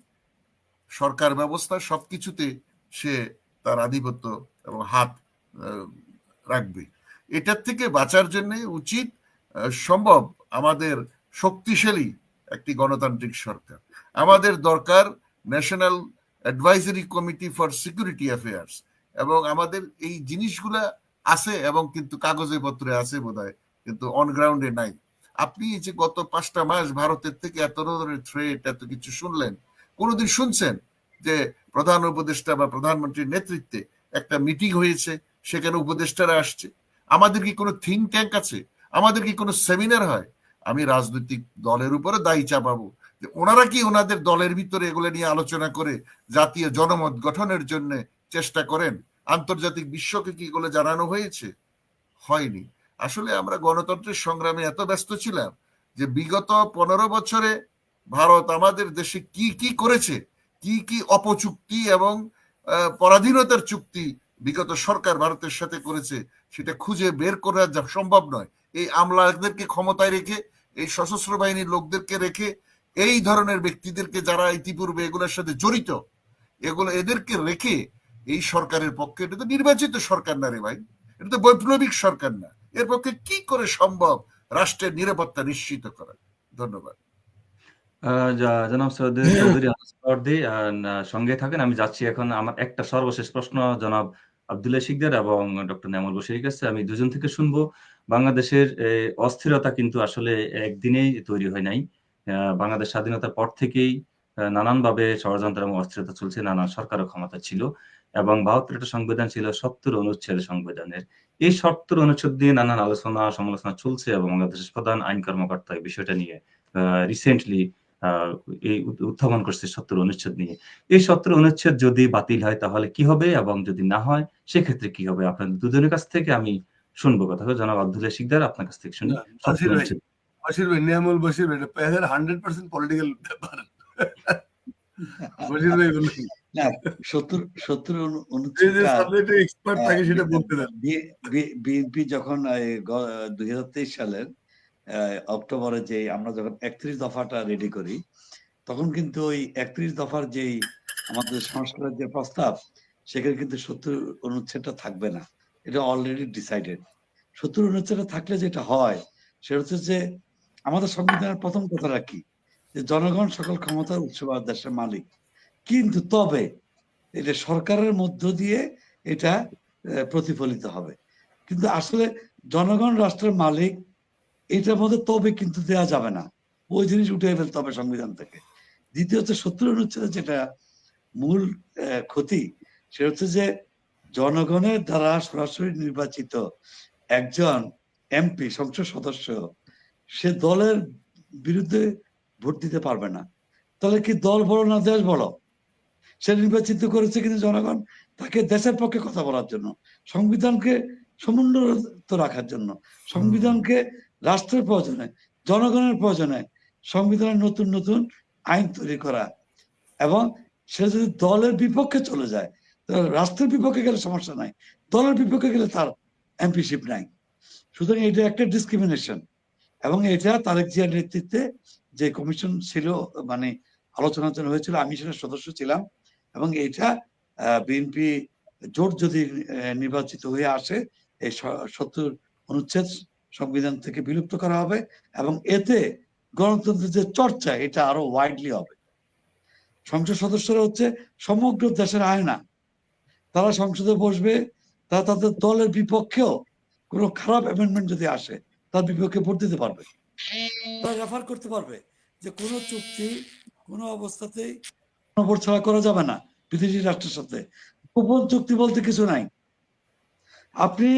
সরকার ব্যবস্থা সবকিছুতে সে তার আধিপত্য এবং হাত রাখবে। এটার থেকে বাঁচার জন্য উচিত সম্ভব আমাদের শক্তিশালী একটি গণতান্ত্রিক সরকার। আমাদের দরকার national advisory committee for security affairs, এবং আমাদের এই জিনিসগুলা আছে এবং কিন্তু কাগজে পত্রে আছে বোধহয়, কিন্তু অন গ্রাউন্ডে নাই। আপনি এই যে গত 5টা মাস ভারতের থেকে এত ধরনের থ্রেট, এত কিছু শুনলেন, কোনোদিন শুনছেন যে প্রধান উপদেষ্টা বা প্রধানমন্ত্রীর নেতৃত্বে একটা মিটিং হয়েছে, সেখানে উপদেষ্টারা আসছে? আমাদের কি কোনো থিঙ্ক ট্যাঙ্ক আছে? আমাদের কি কোনো সেমিনার হয়? আমি রাজনৈতিক দলের উপরে দায়ী চাপাবো যে ওনারা কি ওনাদের দলের ভিতরে এগুলো নিয়ে আলোচনা করে জাতীয় জনমত গঠনের জন্য চেষ্টা করেন? আন্তর্জাতিক বিশ্বকে কি এগুলো জানানো হয়েছে? হয়নি। আসলে আমরা গণতন্ত্রের সংগ্রামে এত ব্যস্ত ছিলাম যে বিগত 15 বছরে ভারত আমাদের দেশে কি কি করেছে, কি কি অপচুক্তি এবং পরাধীনতার চুক্তি বিগত সরকার ভারতের সাথে করেছে, সেটা খুঁজে বের করা যা সম্ভব নয়। এই আমলাদেরকে ক্ষমতায় রেখে, এই সশস্ত্র বাহিনীর লোকদেরকে রেখে, এই ধরনের ব্যক্তিদেরকে যারা ইতিপূর্বে এগুলোর সাথে জড়িত, এদেরকে রেখে এই সরকারের পক্ষে, এটা তো নির্বাচিত সরকার না রে ভাই, এটা তো বৈপ্লবিক সরকার না, এর পক্ষে কি করে সম্ভব রাষ্ট্রের নিরাপত্তা নিশ্চিত করা? ধন্যবাদ। জনাব চৌধুরী আনসারউদ্দি, সঙ্গে থাকেন। আমি যাচ্ছি এখন আমার একটা সর্বশেষ প্রশ্ন জনাব আব্দুল্লাহ শিকদার এবং ডক্টর নেমল বশিরের কাছে। আমি দুজন থেকে শুনবো। বাংলাদেশের অস্থিরতা কিন্তু আসলে একদিনেই তৈরি হয় নাই। বাংলাদেশ স্বাধীনতার পর থেকেই নানানভাবে ষড়যন্ত্র এবং অস্থিরতা চলছে, নানান সরকারও ক্ষমতা ছিল, এবং 72 একটা সংবিধান ছিল 70 অনুচ্ছেদ সংবিধানের। এই 70 অনুচ্ছেদ দিয়ে নানান আলোচনা সমালোচনা চলছে, এবং বাংলাদেশের প্রধান আইন কর্মকর্তা এই বিষয়টা নিয়ে রিসেন্টলি এই উত্থাপন করছে 70 অনুচ্ছেদ নিয়ে। এই 70 অনুচ্ছেদ যদি বাতিল হয় তাহলে কি হবে, এবং যদি না হয় সেক্ষেত্রে কি হবে? আপনাদের দুজনের কাছ থেকে আমি শুনবো কথা। জনাব আব্দুল্লাহ শিকদার, আপনার কাছ থেকে শুনি। বশির ভাই, নিয়ামুল বশির ভাই, এটা 100% পলিটিক্যাল ব্যাপার। বশির ভাই বলুন। না, 70 অনুচ্ছেদ এক্সপার্ট থাকে সেটা বলতে দেন। বিএনপি যখন 2023 সালের অক্টোবরে যে আমরা যখন 31 দফাটা রেডি করি, তখন কিন্তু ওই 31 দফার যেই আমাদের সংস্কারের যে প্রস্তাব, সেখানে কিন্তু 70 অনুচ্ছেদটা থাকবে না। এটা অলরেডি ডিসাইডেড। 70 অনুচ্ছেদটা থাকলে যেটা হয় সেটা হচ্ছে যে আমাদের সংবিধানের প্রথম কথাটা কি, যে জনগণ সকল ক্ষমতার উৎস বা দেশের মালিক, কিন্তু তবে এটা সরকারের মধ্য দিয়ে এটা প্রতিফলিত হবে। কিন্তু আসলে জনগণ রাষ্ট্রের মালিক, এটার মধ্যে তবে কিন্তু দেওয়া যাবে না, ওই জিনিস উঠে ফেলতে হবে সংবিধান থেকে। দ্বিতীয় হচ্ছে 70 অনুচ্ছেদের যেটা মূল ক্ষতি, সেটা হচ্ছে যে জনগণের দ্বারা সরাসরি নির্বাচিত একজন এমপি, সংসদ সদস্য, সে দলের বিরুদ্ধে ভোট দিতে পারবে না। তাহলে কি দল বড় না দেশ বড়? সে নির্বাচিত করেছে কিন্তু জনগণ তাকে দেশের পক্ষে কথা বলার জন্য, সংবিধানকে সমুন্নত রাখার জন্য, সংবিধানকে রাষ্ট্রের প্রয়োজনে, জনগণের প্রয়োজনে সংবিধানের নতুন নতুন আইন তৈরি করা। এবং সে যদি দলের বিপক্ষে চলে যায়, রাষ্ট্রের বিপক্ষে গেলে সমস্যা নাই, দলের বিপক্ষে গেলে তার এমপিশিপ নাই। সুতরাং এটা একটা ডিসক্রিমিনেশন। এবং এটা তারেক জিয়ার নেতৃত্বে যে কমিশন ছিল, মানে আলোচনার জন্য হয়েছিল, আমি সেটা সদস্য ছিলাম, এবং এটা বিএনপি জোট যদি নির্বাচিত হয়ে আসে, এই 70 অনুচ্ছেদ সংবিধান থেকে বিলুপ্ত করা হবে, এবং এতে গণতন্ত্রের যে চর্চা এটা আরো ওয়াইডলি হবে। সংসদ সদস্যরা হচ্ছে সমগ্র দেশের আয়না, তারা সংসদে বসবে, তারা তাদের দলের বিপক্ষেও কোনো খারাপ অ্যামেন্ডমেন্ট যদি আসে তার বিপক্ষে ভোট দিতে পারবে, তারা রেফার করতে পারবে যে কোনো চুক্তি কোনো অবস্থাতেই ভোট ছাড়া করা যাবে না বিদেশি রাষ্ট্রের সাথে। গোপন চুক্তি বলতে কিছু নাই। আপনি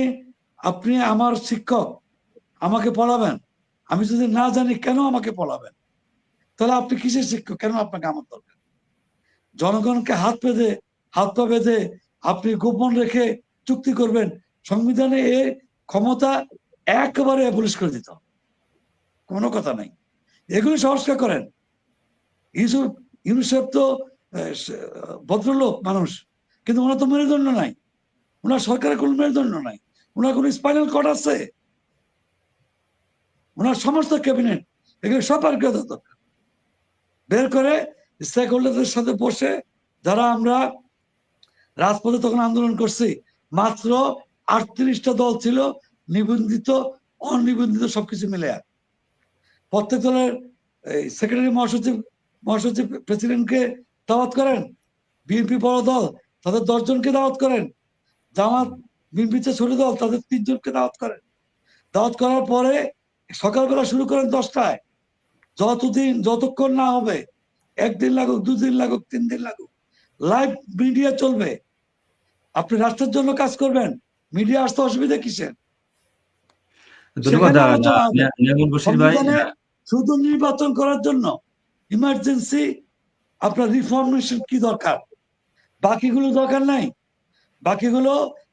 আপনি আমার শিক্ষক, আমাকে পড়াবেন, আমি যদি না জানি কেন আমাকে পড়াবেন? তাহলে আপনি কিসের শিক্ষক? কেন আপনাকে আমার দরকার? জনগণকে হাত পা বেঁধে আপনি গোপন রেখে চুক্তি করবেন, সংবিধানে এ ক্ষমতা একেবারে অ্যাবলিশ করে দিতে হবে, কোনো কথা নাই। এগুলো সংস্কার করেন। ইউনুস তো ভদ্রলোক মানুষ, কিন্তু ওনার তো মেরুদণ্ড নাই, ওনার সরকারের কোনো মেরুদণ্ড নাই, ওনার কোনো স্পাইনাল কর্ড আছে? ওনার সমস্ত ক্যাবিনেট এগুলো সব আর বের করে স্টেক হোল্ডারদের সাথে বসে, যারা আমরা রাজপথে তখন আন্দোলন করছি, মাত্র 38টা দল ছিল, নিবন্ধিত অনিবন্ধিত সবকিছু মিলে। প্রত্যেক দলের সেক্রেটারি মহাসচিব প্রেসিডেন্টকে দাওয়াত করেন, বিএনপি বড় দল তাদের 10 জনকে দাওয়াত করেন, জামাত বিএনপিতে ছোট দল তাদের 3 জনকে দাওয়াত করেন। দাওয়াত করার পরে সকালবেলা শুরু করেন 10টায়, যতক্ষণ না হবে, 1 দিন লাগুক, 2 দিন লাগুক, 3 দিন লাগুক, লাইভ মিডিয়া চলবে। আপনি রাষ্ট্রের জন্য কাজ করবেন, মিডিয়া আসতে অসুবিধা কিসের? ধন্যবাদ সেখানে আলোচনা হবে। নিয়ামুল বশির ভাই। সংবিধানে শুধু নির্বাচন করার জন্য ইমার্জেন্সি আপনার রিফর্মেশন কি দরকার, বাকিগুলো দরকার নাই। বাকিগুলো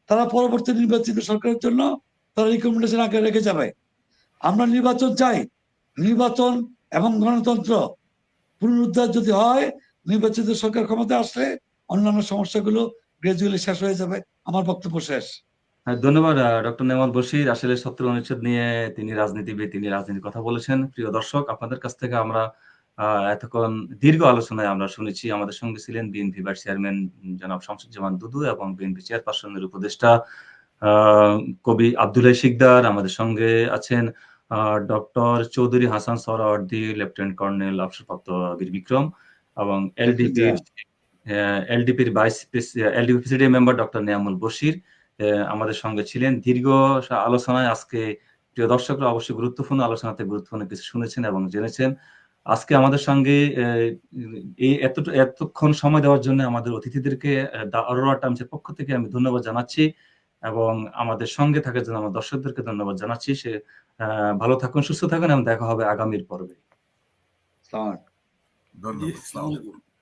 তারা পরবর্তী নির্বাচিত সরকারের জন্য তারা রিকমেন্ডেশন আকারে রেখে যাবে। আমরা নির্বাচন চাই, নির্বাচন এবং গণতন্ত্র পুনরুদ্ধার যদি হয়, নির্বাচিত সরকার ক্ষমতা আসলে অন্যান্য সমস্যাগুলো গ্রাজুয়ালি শেষ হয়ে যাবে। আমার বক্তব্য শেষ। হ্যাঁ, ধন্যবাদ ডক্টর নিয়ামত বশির। আসলে 17 অনুচ্ছেদ নিয়ে তিনি রাজনীতিবিদ, তিনি রাজনীতির কথা বলেছেন। প্রিয় দর্শক, আপনাদের কাছ থেকে আমরা এতক্ষণ দীর্ঘ আলোচনায় আমরা শুনেছি। আমাদের সঙ্গে ছিলেন বিএনপি ভাইস চেয়ারম্যান জনাব শামসুজ্জামান দুদু এবং বিএনপি চেয়ারপারসনের উপদেষ্টা কবি আব্দুল্লাহ শিকদার। আমাদের সঙ্গে আছেন doctor Chowdhury Hasan Sohrawardy, lieutenant colonel অবসরপ্রাপ্ত বীর বিক্রম, এবং এলডিপির LDP presidium member doctor Niamul Bashir আমাদের সঙ্গে ছিলেন। দীর্ঘ আলোচনায় আজকে প্রিয় দর্শকরা অবশ্যই গুরুত্বপূর্ণ আলোচনাতে গুরুত্বপূর্ণ কিছু শুনেছেন এবং জেনেছেন। আজকে আমাদের সঙ্গে এই এতক্ষণ সময় দেওয়ার জন্য আমাদের অতিথিদেরকে দ্য অরোরা টাইমসের পক্ষ থেকে আমি ধন্যবাদ জানাচ্ছি এবং আমাদের সঙ্গে থাকার জন্য আমার দর্শকদেরকে ধন্যবাদ জানাচ্ছি। সে ভালো থাকুন, সুস্থ থাকুন এবং দেখা হবে আগামীর পর্বে। ধন্যবাদ। ধন্যবাদ। আসসালামু আলাইকুম।